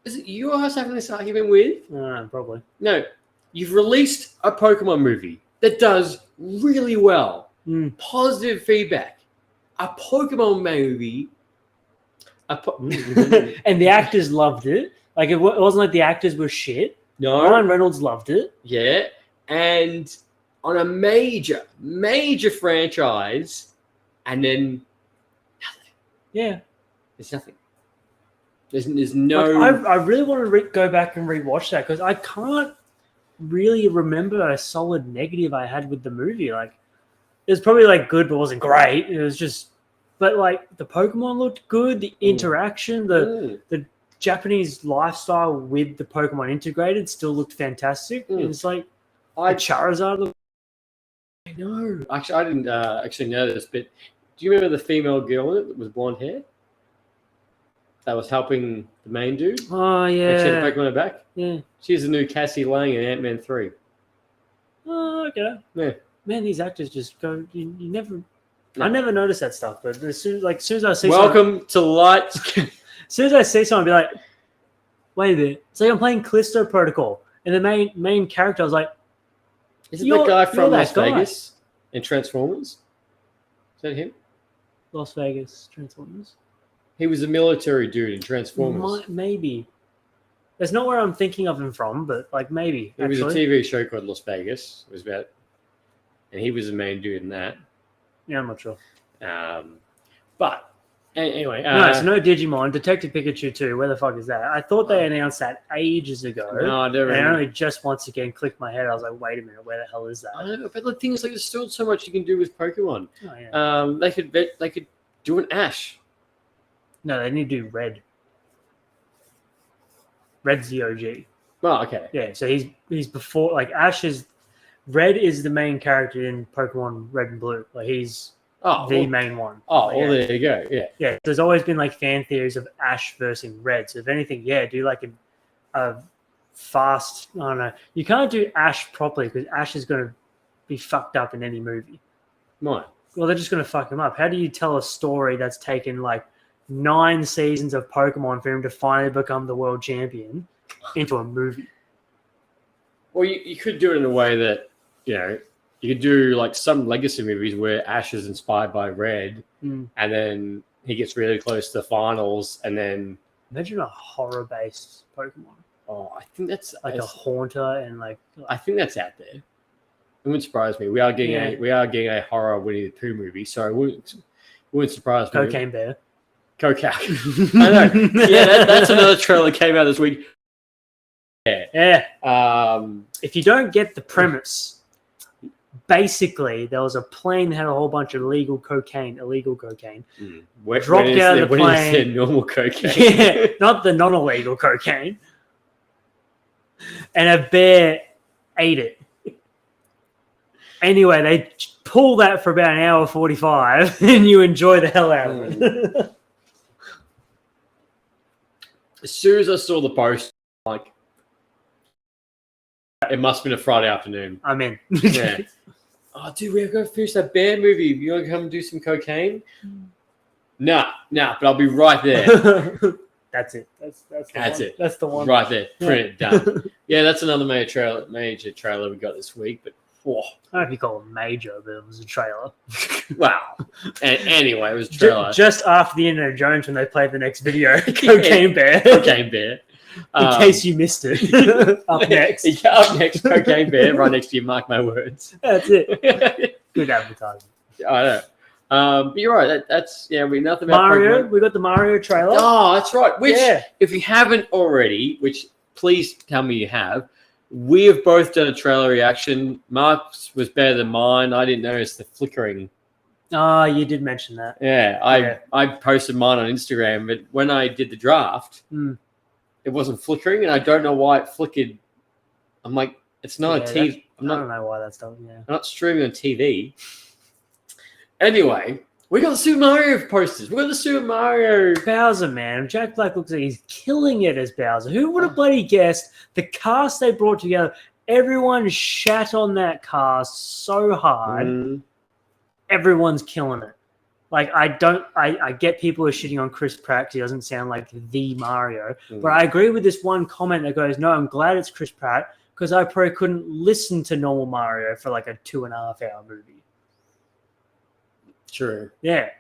Is it you I was having this argument with? Probably. No, you've released a Pokemon movie that does really well. Mm. Positive feedback. A Pokemon movie. And the actors loved it. Like it wasn't like the actors were shit. No. Ryan Reynolds loved it. Yeah. And on a major franchise, and then nothing. Yeah. There's nothing. There's no. Like, I really want to go back and rewatch that because I can't really remember a solid negative I had with the movie. Like it was probably like good, but wasn't great. It was just, but like the Pokemon looked good. The interaction, the Japanese lifestyle with the Pokemon integrated still looked fantastic. And it's like Charizard looked. I know. Actually, I didn't actually know this, but do you remember the female girl in it that was blonde hair? That was helping the main dude. Oh And she had a yeah, Pokemon on her back. yeah. She's the new Cassie Lang in Ant-Man 3. Oh okay. Yeah. Man, these actors just go. You never. No. I never noticed that stuff, but as soon as I see Welcome to Lights. as soon as I see someone, I'll be like, wait a minute. It's like I'm playing Callisto Protocol, and the main character, I was like, Is it You're- the guy you're from that Las guy. Vegas in Transformers? Is that him? Las Vegas Transformers. He was a military dude in Transformers. Maybe. That's not where I'm thinking of him from, but like maybe. It was a actually. TV show called Las Vegas. It was about, and he was the main dude in that. Yeah, I'm not sure. But anyway, No, so no Digimon. Detective Pikachu 2. Where the fuck is that? I thought they announced that ages ago. no, I never. And I only just once again clicked my head. I was like, wait a minute, where the hell is that? I don't know, but the thing is, like, there's still so much you can do with Pokemon. Oh, yeah. They could do an Ash. No, they need to do Red. Red's the OG. Oh, okay. Yeah, so he's before, like Ash is. Red is the main character in Pokemon Red and Blue. Like he's the main one. Oh, yeah. well, there you go. Yeah. Yeah, there's always been like fan theories of Ash versus Red. So if anything, yeah, do like a fast. I don't know. You can't do Ash properly because Ash is going to be fucked up in any movie. Mine. Well, they're just going to fuck him up. How do you tell a story that's taken like 9 seasons of Pokemon for him to finally become the world champion into a movie? Well, you could do it in a way that, you know, you could do like some legacy movies where Ash is inspired by Red, and then he gets really close to the finals, and then Imagine a horror-based Pokemon. oh, I think that's Like a Haunter and like I think that's out there. It wouldn't surprise me. We are getting a horror Winnie the Pooh movie, so it wouldn't surprise me. Cocaine Bear. Cocaine. I know. Yeah, that's another trailer that came out this week. Yeah. Yeah. If you don't get the premise, basically there was a plane that had a whole bunch of illegal cocaine. Dropped out of the when he plane. said normal cocaine. Yeah, not the non-illegal cocaine. And a bear ate it. Anyway, they pull that for about an hour 45, and you enjoy the hell out of it. As soon as I saw the post, like, it must have been a Friday afternoon. I'm in. Yeah. Oh, dude, we're going to finish that band movie. You want to come and do some cocaine? Nah, but I'll be right there. That's it. That's That's one. it. That's the one. Right there. Print it, done. Yeah, that's another major trailer we got this week. But Whoa. I don't know if you call it major, but it was a trailer. Wow. And anyway, it was a trailer. Just after the Indiana Jones when they played the next video, Cocaine Bear. Cocaine Bear. In case you missed it. Up next. Yeah, up next, Cocaine Bear, right next to you, mark my words. That's it. Good advertising. I know. But you're right. That's we nothing about Mario. Pokemon. We got the Mario trailer. Oh, that's right. Which, Yeah. if you haven't already, which please tell me you have, we have both done a trailer reaction. Mark's was better than mine. I didn't notice the flickering. Oh, you did mention that. Yeah, I posted mine on Instagram, but when I did the draft, it wasn't flickering, and I don't know why it flickered. I'm like, it's not a TV. I don't know why that's done. Yeah. I'm not streaming on TV. Anyway, we got the Super Mario posters. We got the Super Mario. Bowser, man. Jack Black looks like he's killing it as Bowser. Who would have bloody guessed the cast they brought together? Everyone shat on that cast so hard. Everyone's killing it. Like, I get people are shitting on Chris Pratt because he doesn't sound like the Mario. But I agree with this one comment that goes, no, I'm glad it's Chris Pratt because I probably couldn't listen to normal Mario for like a 2.5 hour movie. True. Yeah.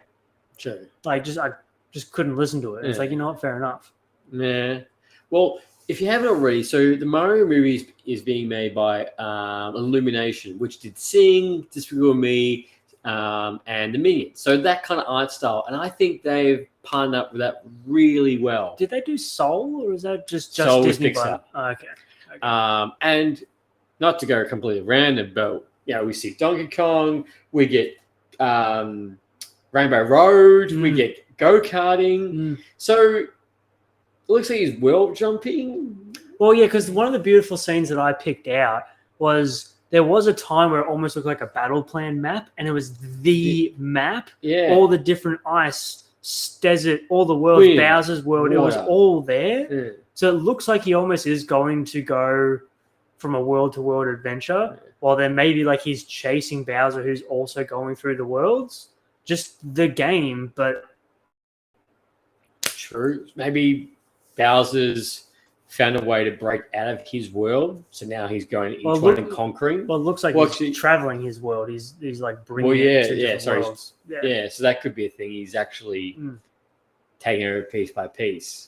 True. Like, I just couldn't listen to it. It's like, you know what? Fair enough. Yeah. Well, if you haven't already, so the Mario movie is being made by Illumination, which did Sing, Despicable Me, and the Minions. So that kind of art style, and I think they've partnered up with that really well. Did they do Soul, or is that just Soul was Disney? Pixar. Okay. And not to go completely random, but we see Donkey Kong, we get Rainbow Road, we get go-karting. So it looks like he's world jumping. Well, yeah, because one of the beautiful scenes that I picked out was there was a time where it almost looked like a battle plan map, and it was the map. Yeah. All the different ice, desert, all the worlds, Wind, Bowser's world, it was water. all there. Yeah. So it looks like he almost is going to go from a world-to-world adventure, while then maybe like he's chasing Bowser, who's also going through the worlds. Just the game, but... True. Maybe Bowser's found a way to break out of his world, so now he's going to each one and conquering. Well, it looks like he's traveling his world. He's like bringing it to different worlds. Yeah, so that could be a thing. He's actually taking it piece by piece.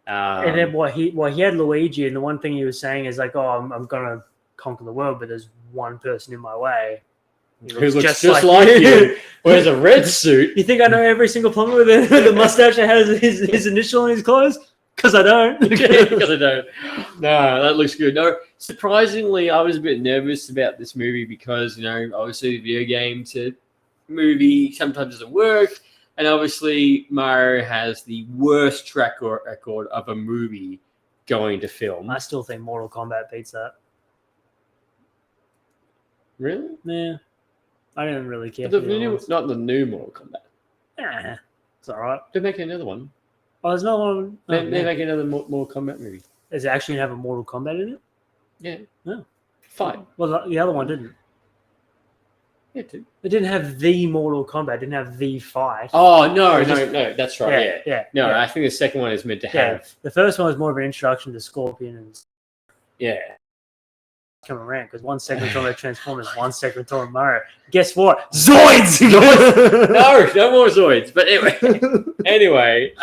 And then he had Luigi, and the one thing he was saying is like, "Oh, I'm gonna conquer the world, but there's one person in my way who looks just like you. Wears a red suit. You think I know every single plumber with the mustache that has his initial on his clothes? Because I don't. Because I don't. No, that looks good. No, surprisingly, I was a bit nervous about this movie because obviously the video game to movie sometimes doesn't work. And obviously, Mario has the worst track record of a movie going to film. I still think Mortal Kombat beats that. Really? Yeah. I didn't really care. Not the new Mortal Kombat. Yeah, it's all right. They're making another one. Oh, there's no one. They're making another Mortal Kombat movie. Is it actually going to have a Mortal Kombat in it? Yeah. No. Fight. Well, the other one didn't. Yeah, it did. It didn't have the Mortal Kombat. It didn't have the fight. Oh, no. That's right. Yeah. No, yeah. I think the second one is meant to have. The first one was more of an introduction to Scorpion and coming around because 1 second we're talking about Transformers, 1 second we're talking about Mario. Guess what? Zoids! No more Zoids. But anyway,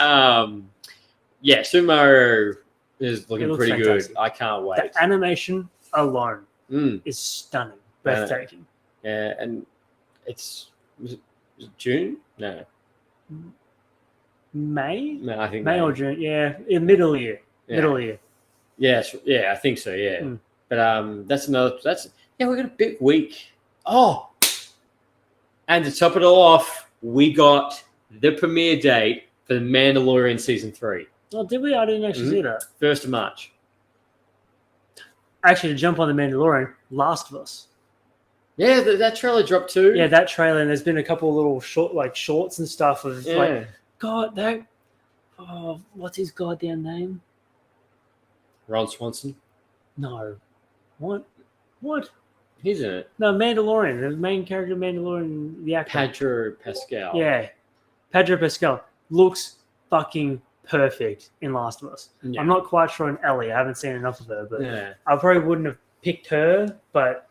Super Mario is looking pretty fantastic. good. I can't wait. The animation alone is stunning, breathtaking. Yeah, and was it June? No. May? No, I think May or June. Yeah, in middle year. Yeah. Middle year. Yes, I think so. Yeah, but that's we got a big week. Oh, and to top it all off, we got the premiere date for The Mandalorian season 3. Oh, did we? I didn't actually see that. 1st of March. Actually, to jump on The Mandalorian, Last of Us. Yeah, that trailer dropped too. Yeah, that trailer, and there's been a couple of little shorts and stuff of what's his goddamn name? Ron Swanson. No. What? He's in it. No, Mandalorian, the main character of Mandalorian, the actor. Pedro Pascal. Yeah. Pedro Pascal looks fucking perfect in Last of Us. Yeah. I'm not quite sure in Ellie. I haven't seen enough of her, but I probably wouldn't have picked her, but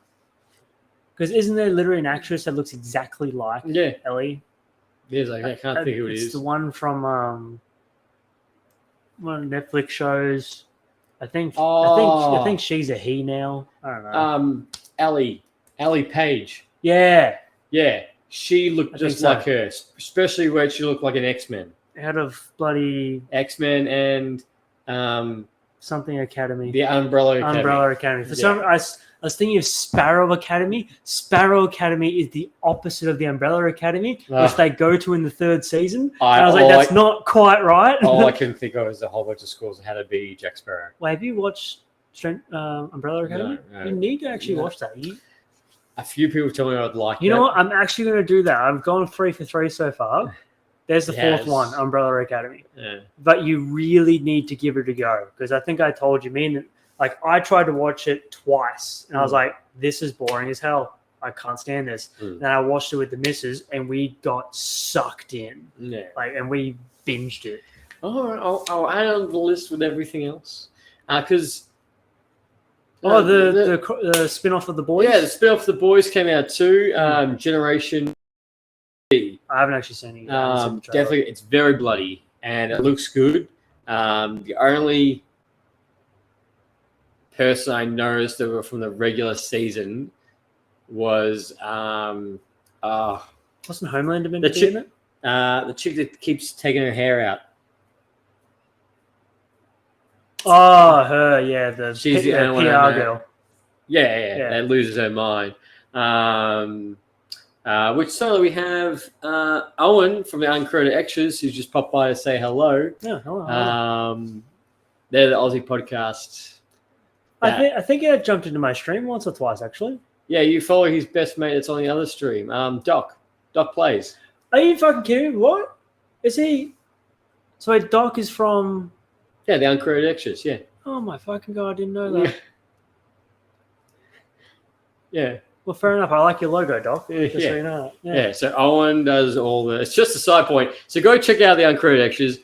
Because isn't there literally an actress that looks exactly like Yeah, Ellie? there's like I can't think who it It's is. the one from one of the Netflix shows. I think she's a he now. I don't know. Ellie Page. Yeah, Yeah, she looked I think just so. like her, especially when she looked like an X-Men. out of bloody X-Men and something Academy. the Umbrella Academy. Umbrella Academy. For Yeah. some, I was thinking of Sparrow Academy. Sparrow Academy is the opposite of the Umbrella Academy, Ah. which they go to in the third season. I- And I was like, all that's I- not quite right. All I can think of is a whole bunch of schools that had to be Jack Sparrow. Wait, have you watched Umbrella Academy? No. You need to actually No. watch that. A few people told me I would like You that. know what? I'm actually going to do that. I've gone 3 for 3 so far. There's the Yes. fourth one, Umbrella Academy. Yeah. But you really need to give it a go because I think I told you, I tried to watch it twice and I was like, this is boring as hell. I can't stand this. Mm. Then I watched it with the missus and we got sucked in, Yeah. and we binged it. Oh, I'll add on the list with everything else. Because The spin-off of The Boys? yeah, the spin-off of The Boys came out too. Generation B. I haven't actually seen it. I haven't seen the trailer. Definitely, it's very bloody and it looks good. The only person I noticed that were from the regular season was Wasn't Homelander meant the to be chick- in it? the chick that keeps taking her hair out. Oh, her, yeah. She's the only one PR I know. girl. Yeah, that loses her mind. Which solo we have Owen from the Uncredited Extras, who's just popped by to say hello. Yeah, hello. They're the Aussie podcast. I think I jumped into my stream once or twice, actually. Yeah, you follow his best mate that's on the other stream, Doc. Doc Plays. Are you fucking kidding me? What? Is he... So wait, Doc is from... Yeah, the Uncredited Extras, yeah. Oh my fucking god, I didn't know that. Yeah. Well, fair enough. I like your logo, Doc. Yeah. Just so you know. Yeah, so Owen does all the... It's just a side point. So go check out the Uncredited Extras.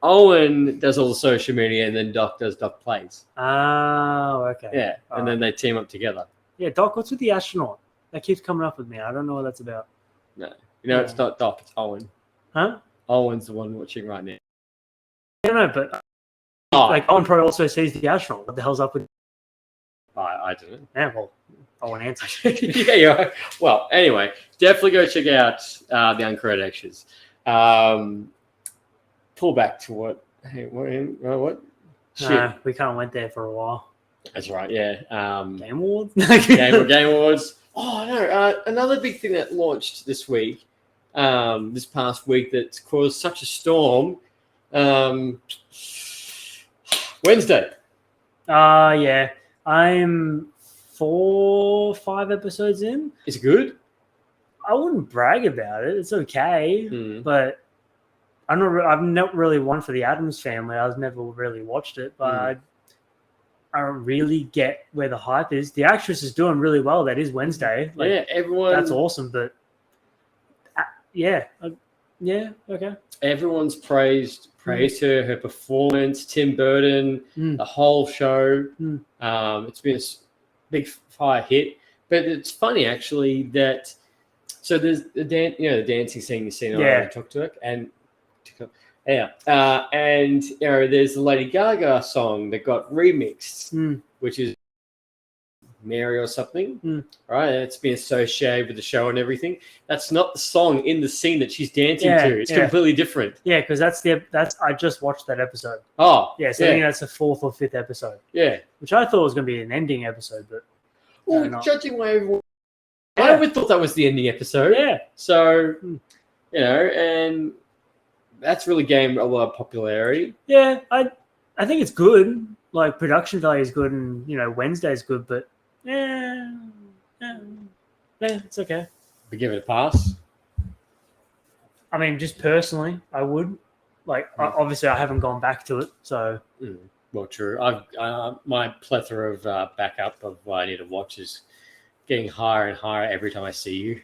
Owen does all the social media, and then Doc does Doc Plays. Oh, okay. Yeah, All and then they team up together. Yeah, Doc, what's with the astronaut? That keeps coming up with me. I don't know what that's about. No, it's not Doc, it's Owen. Huh? Owen's the one watching right now. I don't know, but Oh, like Owen probably also sees the astronaut. What the hell's up with... I don't Yeah, well, Owen answers. know. Yeah. Well, anyway, definitely go check out the Uncredited Extras. Pull back to what? Hey, what? Shit. We kind of went there for a while. That's right. Yeah. Game Awards? Game Awards. Oh no! Another big thing that launched this week, this past week, that's caused such a storm. Wednesday. Yeah. I'm 4-5 episodes in. Is it good? I wouldn't brag about it. It's okay, Hmm. but I'm not really one for the Addams Family. I've never really watched it, but I don't really get where the hype is. The actress is doing really well. That is Wednesday. Like, Yeah, everyone. that's awesome. But yeah, okay. Everyone's praised her performance. Tim Burton, the whole show. It's been a big fire hit. But it's funny actually that there's the dancing scene you seen. Yeah. TikTok and there's the Lady Gaga song that got remixed, which is Mary or something, right? And it's been associated with the show and everything. That's not the song in the scene that she's dancing to. It's completely different. Yeah, because I just watched that episode. Oh, Yeah, so I think that's the 4th or 5th episode, yeah. which I thought was going to be an ending episode, but Well, not. judging by everyone, Yeah. I would thought that was the ending episode. yeah, So, and that's really gained a lot of popularity. yeah, I think it's good. Like production value is good, and Wednesday's good, but yeah, it's okay. We give it a pass. I mean, just personally, I would. Like, obviously, I haven't gone back to it, so Well, true. I've my plethora of backup of what I need to watch is getting higher and higher every time I see you.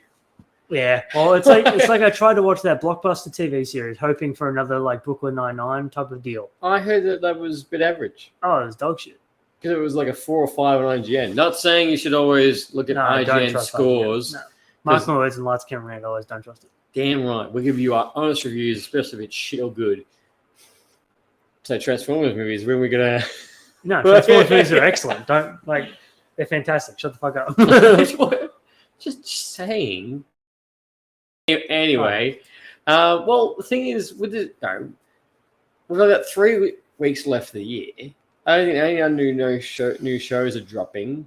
yeah. Well, it's like I tried to watch that Blockbuster TV series, hoping for another like Brooklyn Nine-Nine type of deal. I heard that was a bit average. Oh, it was dog shit. because it was like a 4 or 5 on IGN. Not saying you should always look at No, don't IGN trust scores. IGN. No. Mark my words and Lights Camera Rant, always don't trust it. Damn right. We'll give you our honest reviews, especially if it's shit or good. So Transformers movies, when we're gonna No, Transformers movies are excellent. They're fantastic. Shut the fuck up. just saying. Anyway, well, the thing is, with we've got 3 weeks left of the year. I don't think any new shows are dropping,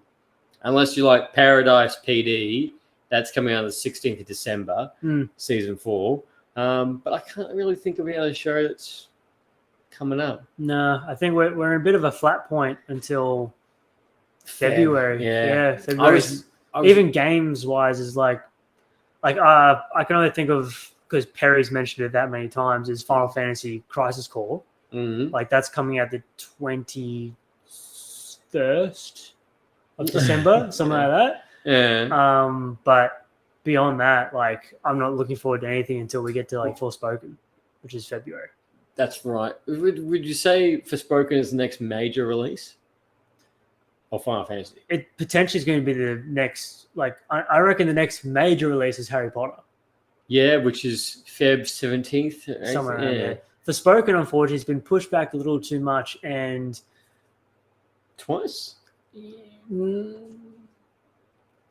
unless you like Paradise PD. That's coming out on the 16th of December, season 4. But I can't really think of any other show that's coming up. No, I think we're in a bit of a flat point until February. Yeah, February. Even games wise is like I can only think of, because Perry's mentioned it that many times, is Final Fantasy Crisis Core. Mm-hmm. Like that's coming out the 21st of December, something like that. Yeah. But beyond that, like I'm not looking forward to anything until we get to like Forspoken, which is February. That's right. Would you say Forspoken is the next major release? Or Final Fantasy? It potentially is going to be the next, like, I reckon the next major release is Harry Potter. Yeah, which is Feb 17th. Somewhere around there. Forspoken, unfortunately, has been pushed back a little too much, and twice?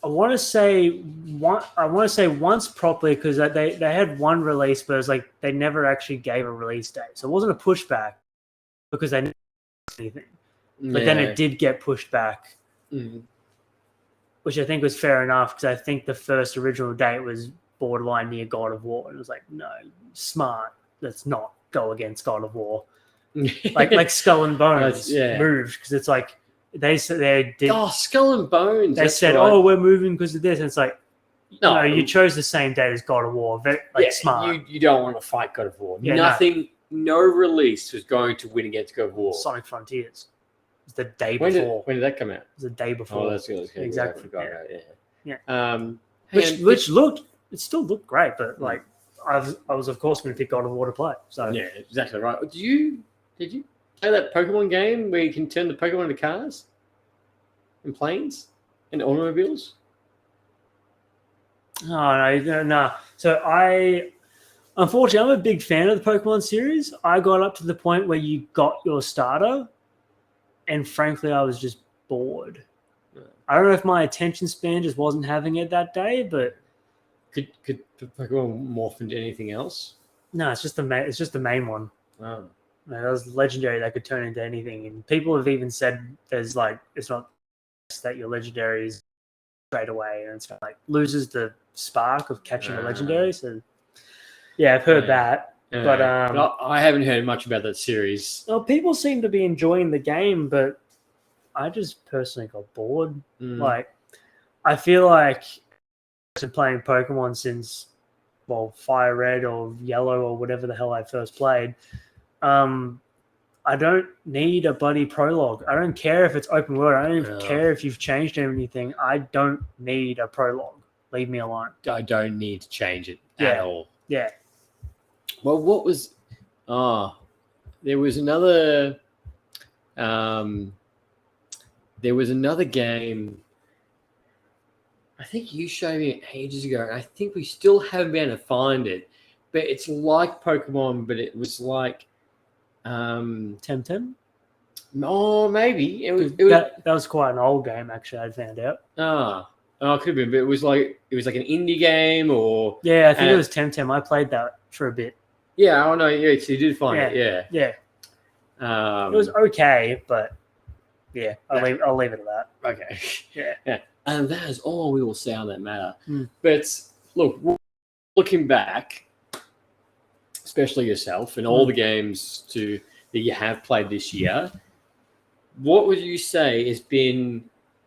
I want to say once properly, because they had one release, but it was like they never actually gave a release date. So it wasn't a pushback because they didn't do anything. But then it did get pushed back, which I think was fair enough, because I think the first original date was borderline near God of War. And it was like, no, smart. Let's not go against God of War. like Skull and Bones moved, because it's like they did. Oh, Skull and Bones. They said, right. "Oh, we're moving because of this," and it's like, no, you chose the same date as God of War. Smart. You don't want to fight God of War. Yeah, Nothing. No release was going to win against God of War. Sonic Frontiers. It was the day before. When did that come out? It was the day before. Oh, that's good. Exactly. I forgot about it. Yeah. It still looked great, but like I was of course going to pick God of War to play. So yeah, exactly right. Did you play that Pokemon game where you can turn the Pokemon into cars and planes and automobiles? Oh no. So unfortunately, I'm a big fan of the Pokemon series. I got up to the point where you got your starter, and frankly, I was just bored. I don't know if my attention span just wasn't having it that day, but could Pokemon morph into anything else? No, it's just the main one. Oh. That was legendary. That could turn into anything, and people have even said there's like it's not that your legendary is straight away, and it's like loses the spark of catching a legendary. So yeah, I've heard that. But I haven't heard much about that series. Well, people seem to be enjoying the game, but I just personally got bored. Like, I feel like I've been playing Pokemon since, Fire Red or Yellow or whatever the hell I first played. I don't need a bloody prologue. I don't care if it's open world. I don't even care if you've changed anything. I don't need a prologue. Leave me alone. I don't need to change it at all. Yeah. Well, what was... there was another... there was another game... I think you showed me it ages ago, and I think we still haven't been able to find it. But it's like Pokemon, but it was like... Temtem? Oh, maybe. That was quite an old game, actually, I found out. Oh, it could have been, but it was like an indie game, or... Yeah, I think it was Temtem. I played that for a bit. Yeah, oh no, yeah, so you did find it, Yeah. It was okay, but yeah, I'll leave it at that. Okay. Yeah. And that is all we will say on that matter. But look, looking back, especially yourself and all the games that you have played this year, what would you say has been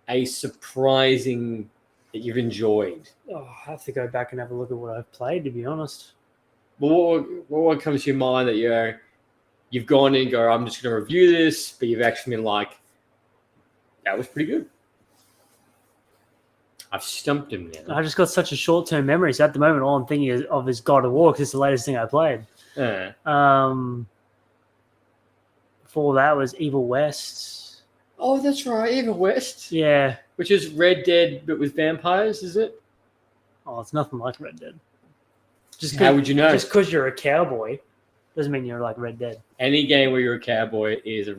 a surprising that you've enjoyed? Oh, I have to go back and have a look at what I've played, to be honest. Well, what comes to your mind that you've gone in and go, I'm just going to review this, but you've actually been like, that was pretty good. I've stumped him now. I just got such a short-term memory. So at the moment, all I'm thinking of is God of War, because it's the latest thing I played. Yeah. Before that was Evil West. Oh, that's right. Eva West, Yeah. which is Red Dead but with vampires, is it? Oh, it's nothing like Red Dead. Just How would you know? Just because you're a cowboy doesn't mean you're like Red Dead. Any game where you're a cowboy is a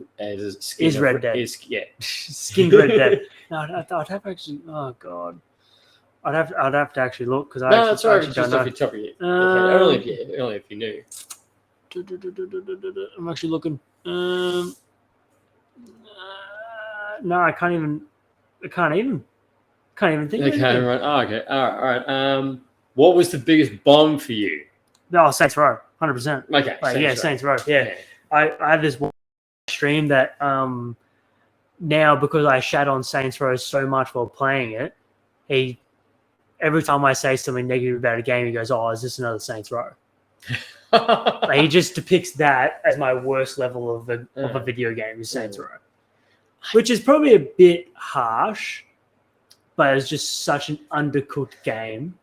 skin Is of- Red Dead. Yeah. Skinned Red Dead. No, I'd have to actually. Oh god, I'd have to actually look because I No, actually, that's all right. actually Just don't off know. your top of your only if you knew. I'm actually looking. No, I can't even think Okay, of anything. right. Oh, okay. All right. What was the biggest bomb for you? No, Saints Row, 100%. Okay. Saints Row. Yeah, I have this one stream that now because I shat on Saints Row so much while playing it, every time I say something negative about a game, he goes, "Oh, is this another Saints Row?" Like, he just depicts that as my worst level of a video game is Saints Row, which is probably a bit harsh, but it's just such an undercooked game.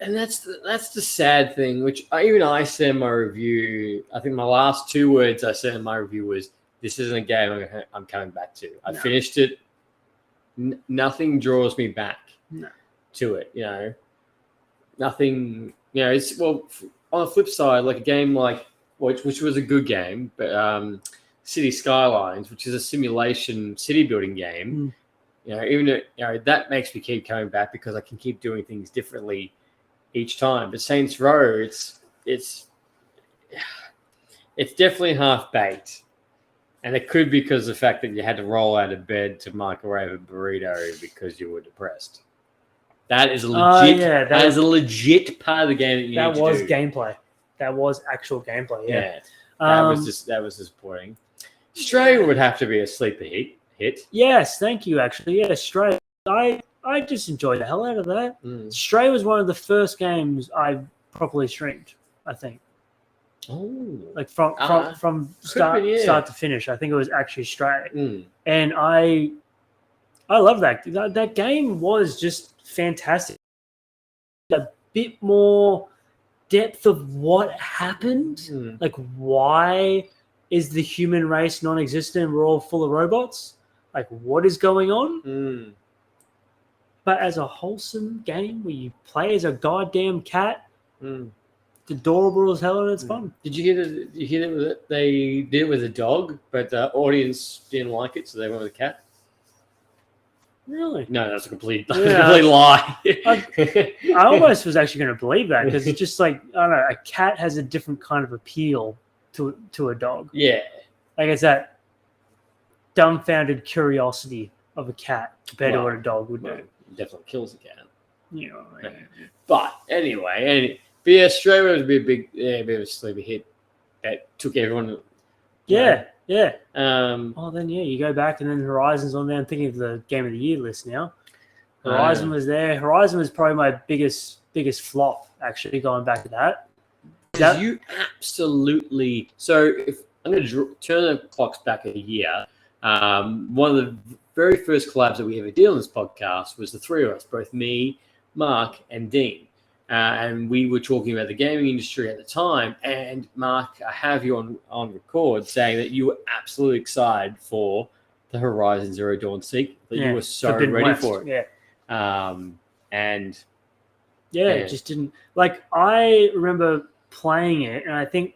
And that's the sad thing, which I said in my review. I think my last 2 words I said in my review was, "This isn't a game I'm coming back to." I finished it. Nothing draws me back to it. Nothing. It's on the flip side, like a game like which was a good game, but City Skylines, which is a simulation city building game. Even that makes me keep coming back because I can keep doing things differently each time. But Saints Row, it's definitely half baked, and it could be because of the fact that you had to roll out of bed to microwave a burrito because you were depressed. That is a legit. That is a legit part of the game that you need to do. That was gameplay. That was actual gameplay. Yeah. That was disappointing. Stray would have to be a sleeper hit. Yes, thank you. Actually, yeah, Stray. I just enjoyed the hell out of that. Stray was one of the first games I properly streamed, I think. Oh, like from start to finish. I think it was actually Stray, and I love that. That game was just fantastic. A bit more depth of what happened, like why is the human race non-existent and we're all full of robots? Like, what is going on? But as a wholesome game where you play as a goddamn cat, it's adorable as hell and it's fun. Did you hear that they did it with a dog, but the audience didn't like it, so they went with a cat? Really? No, that's a complete lie. I almost was actually going to believe that because it's just like, I don't know, a cat has a different kind of appeal to a dog. Yeah. Like it's that dumbfounded curiosity of a cat compared to what a dog would do. It definitely kills a cat. Yeah. But anyway, Australia would be a bit of a sleeper hit that took everyone. Yeah. Oh, then you go back and then Horizon's on there. I'm thinking of the Game of the Year list now. Horizon was there. Horizon was probably my biggest flop, actually, going back to that. You absolutely. So if I'm going to turn the clocks back a year, one of the very first collabs that we ever did on this podcast was the three of us, both me, Mark, and Dean. And we were talking about the gaming industry at the time. And Mark, I have you on record saying that you were absolutely excited for the Horizon Zero Dawn sequel. That you were so ready for it. It just didn't. Like, I remember playing it, and I think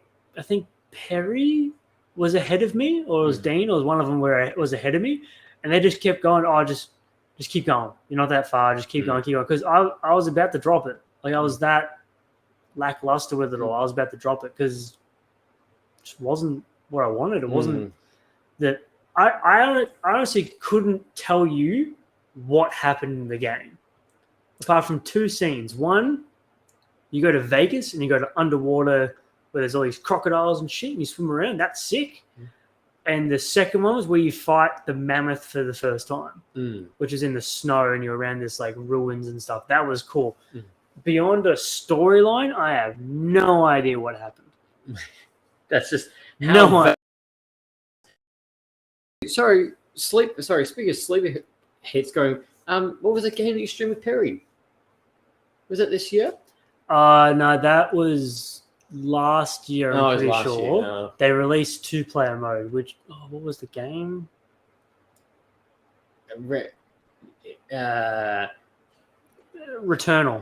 Perry was ahead of me, or it was Dean, or it was one of them where it was ahead of me, and they just kept going. Oh, just keep going. You're not that far. Just keep going, because I was about to drop it. Like, I was that lackluster with it all. I was about to drop it because it just wasn't what I wanted. It wasn't that. I honestly couldn't tell you what happened in the game, apart from two scenes. One, you go to Vegas and you go to underwater where there's all these crocodiles and shit, and you swim around. That's sick. And the second one was where you fight the mammoth for the first time, which is in the snow, and you're around this like ruins and stuff. That was cool. Beyond a storyline, I have no idea what happened. That's just no idea. Sorry, speaking of sleeper hits, going. What was that game that you streamed with Perry? Was that this year? No, that was last year. I'm pretty sure. Year, no. They released 2-player mode. Which what was the game? Returnal.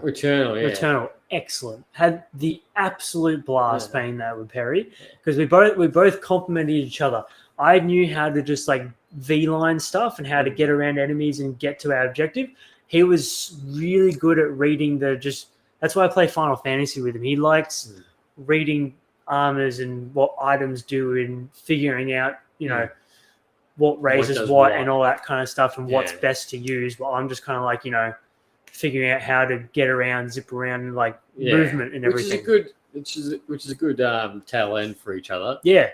Returnal, yeah. Returnal, excellent. Had the absolute blast Yeah. playing that with Perry because we both complemented each other. I knew how to just like V-line stuff and how to get around enemies and get to our objective. He was really good at reading that's why I play Final Fantasy with him. He likes reading armors and what items do and figuring out, what raises does what what. and all that kind of stuff and what's Yeah. best to use. Well, I'm just kind of like, figuring out how to get around, zip around, and like movement and everything. Which is a good tail end for each other. Yeah.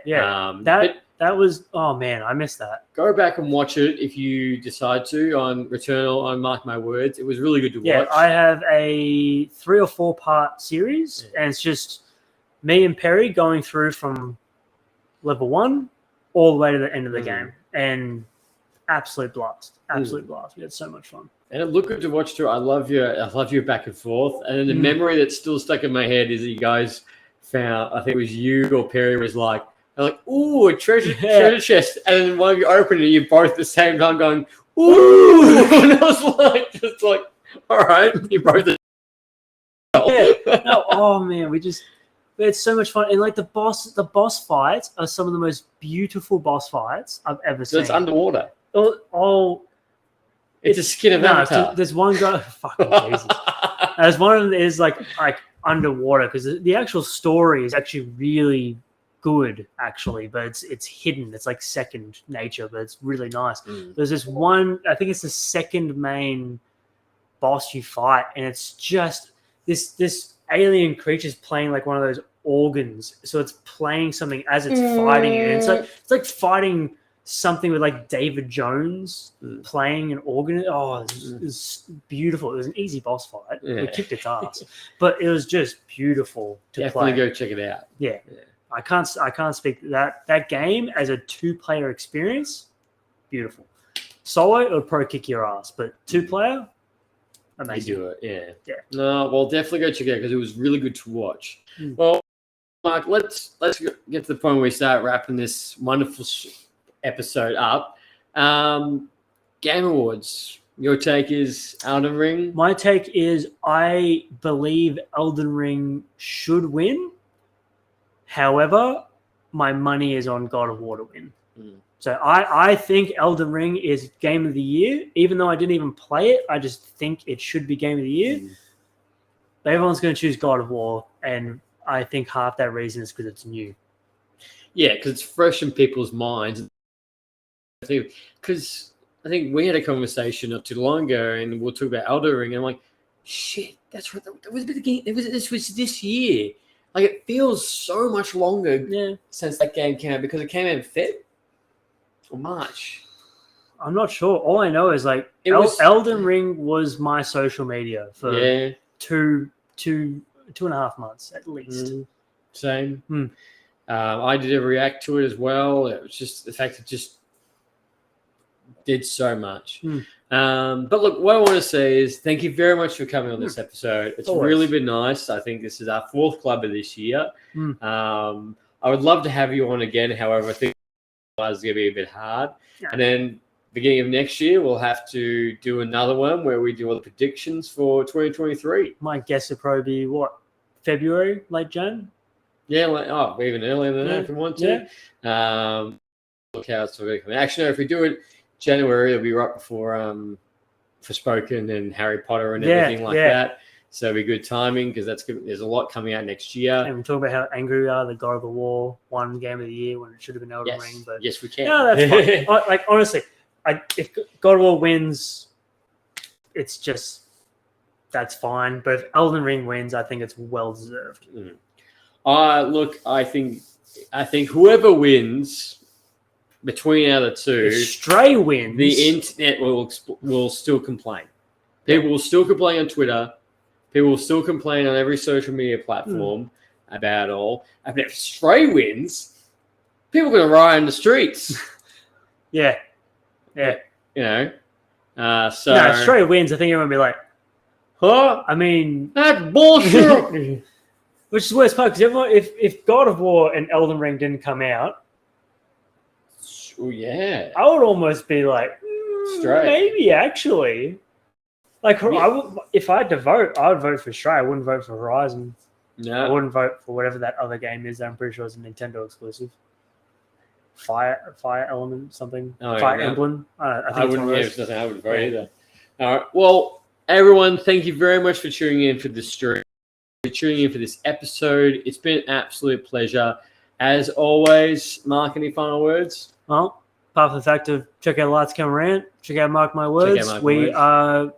But That was, oh man, I missed that. go back and watch it if you decide to on Returnal. On Mark My Words, it was really good to Yeah, watch. I have a 3 or 4 part series, and it's just me and Perry going through from level 1 all the way to the end of the game, and absolute blast. We had so much fun. And it looked good to watch too. I love your back and forth. And then the memory that's still stuck in my head is that you guys found, I think it was you or Perry was like, ooh, a treasure chest. And then one of you opened it, you both at the same time going, ooh. And I was just like, all right, you both. No, oh man, we had so much fun. And like the boss fights are some of the most beautiful boss fights I've ever So seen. it's underwater. It's a skin of Avatar. There's one guy. Fucking Jesus. There's one of them that is like underwater because the actual story is actually really good, actually, but it's hidden. It's like second nature, but it's really nice. There's this one. I think it's the second main boss you fight, and it's just this alien creature's playing like one of those organs. So it's playing something as it's fighting you. And it's like fighting something with like David Jones playing an organ. Oh, it was beautiful. It was an easy boss fight. Yeah. We kicked its ass, but it was just beautiful to Definitely play. go check it out. Yeah. I can't speak that game as a 2-player experience. Beautiful. Solo, it would probably kick your ass, but 2-player, amazing. You do it, Yeah. No, well, definitely go check it out because it was really good to watch. Well, Mark, let's get to the point where we start wrapping this wonderful episode up. Game Awards. Your take is Elden Ring. My take is I believe Elden Ring should win. However, my money is on God of War to win. So I think Elden Ring is Game of the Year. Even though I didn't even play it, I just think it should be Game of the Year. But everyone's going to choose God of War, and I think half that reason is because it's new. Yeah, because it's fresh in people's minds. Because I think we had a conversation not too long ago, and we'll talk about Elden Ring, and I'm like, shit, that's right. That was this was this year. Like, it feels so much longer since that game came out because it came out in Feb or March. I'm not sure. All I know is like Elden Ring was my social media for 2.5 months at least. Same. I did a react to it as well. It was just the fact it just did so much. But look, what I want to say is thank you very much for coming on this episode. It's really been nice. I think this is our 4th club of this year. I would love to have you on again. However, I think it's going to be a bit hard. Yeah. And then beginning of next year, we'll have to do another one where we do all the predictions for 2023. My guess would probably be February, late Jan? Yeah, even earlier than that if we want to. Look how it's going to come. Actually, no, if we do it January, it'll be right before Forspoken and Harry Potter and everything like that. So it'll be good timing because that's good. There's a lot coming out next year. And we're talking about how angry we are that God of War won Game of the Year when it should have been Elden Ring. But yes, we can. No, that's fine. Honestly, if God of War wins, it's just that's fine. But if Elden Ring wins, I think it's well deserved. Look, I think whoever wins between the two, if Stray wins, the internet will still complain. People will still complain on Twitter. People will still complain on every social media platform about it all. And if Stray wins, people are going to riot in the streets. Yeah. So No, if Stray wins, I think everyone will be like, huh? I mean, That's bullshit. Which is the worst part because everyone, if God of War and Elden Ring didn't come out, Oh yeah, I would almost be like, Straight. Maybe actually. Like, Yeah. if I had to vote, I would vote for Stray. I wouldn't vote for Horizon. I No. wouldn't vote for whatever that other game is that I'm pretty sure is a Nintendo exclusive. Fire Element something. Oh, Fire yeah. Emblem. I think I it's one wouldn't. of Yeah, those. it's nothing I would vote Yeah. either. All right. Well, everyone, thank you very much for tuning in for this stream. Tuning in for this episode. It's been an absolute pleasure. As always, Mark, any final words? Well, apart from the fact of check out Lights Camera Rant, check out Mark My Words. Mark My We Words. are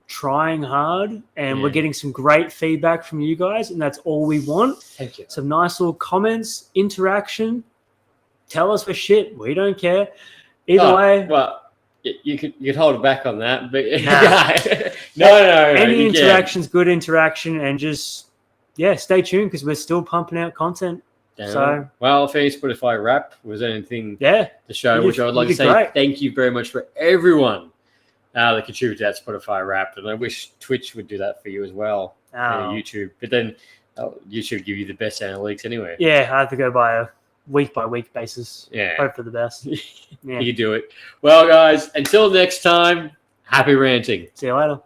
trying hard and we're Yeah. getting some great feedback from you guys, and that's all we want. Thank you. Some nice little comments, interaction. Tell us for shit. We don't care. Either way, Well, you could hold it back on that, but Nah. no. any you can. interaction's good interaction, and just stay tuned because we're still pumping out content. Damn. So- well, if any Spotify rap was anything Yeah, to show, You did- which I would like you to did say great. thank you very much for everyone that contributed to that Spotify rap, and I wish Twitch would do that for you as well, and YouTube. But then YouTube give you the best analytics anyway. yeah, I have to go by a week basis. Yeah. Hope for the best. Yeah. You can do it. Well, guys, until next time, happy ranting. See you later.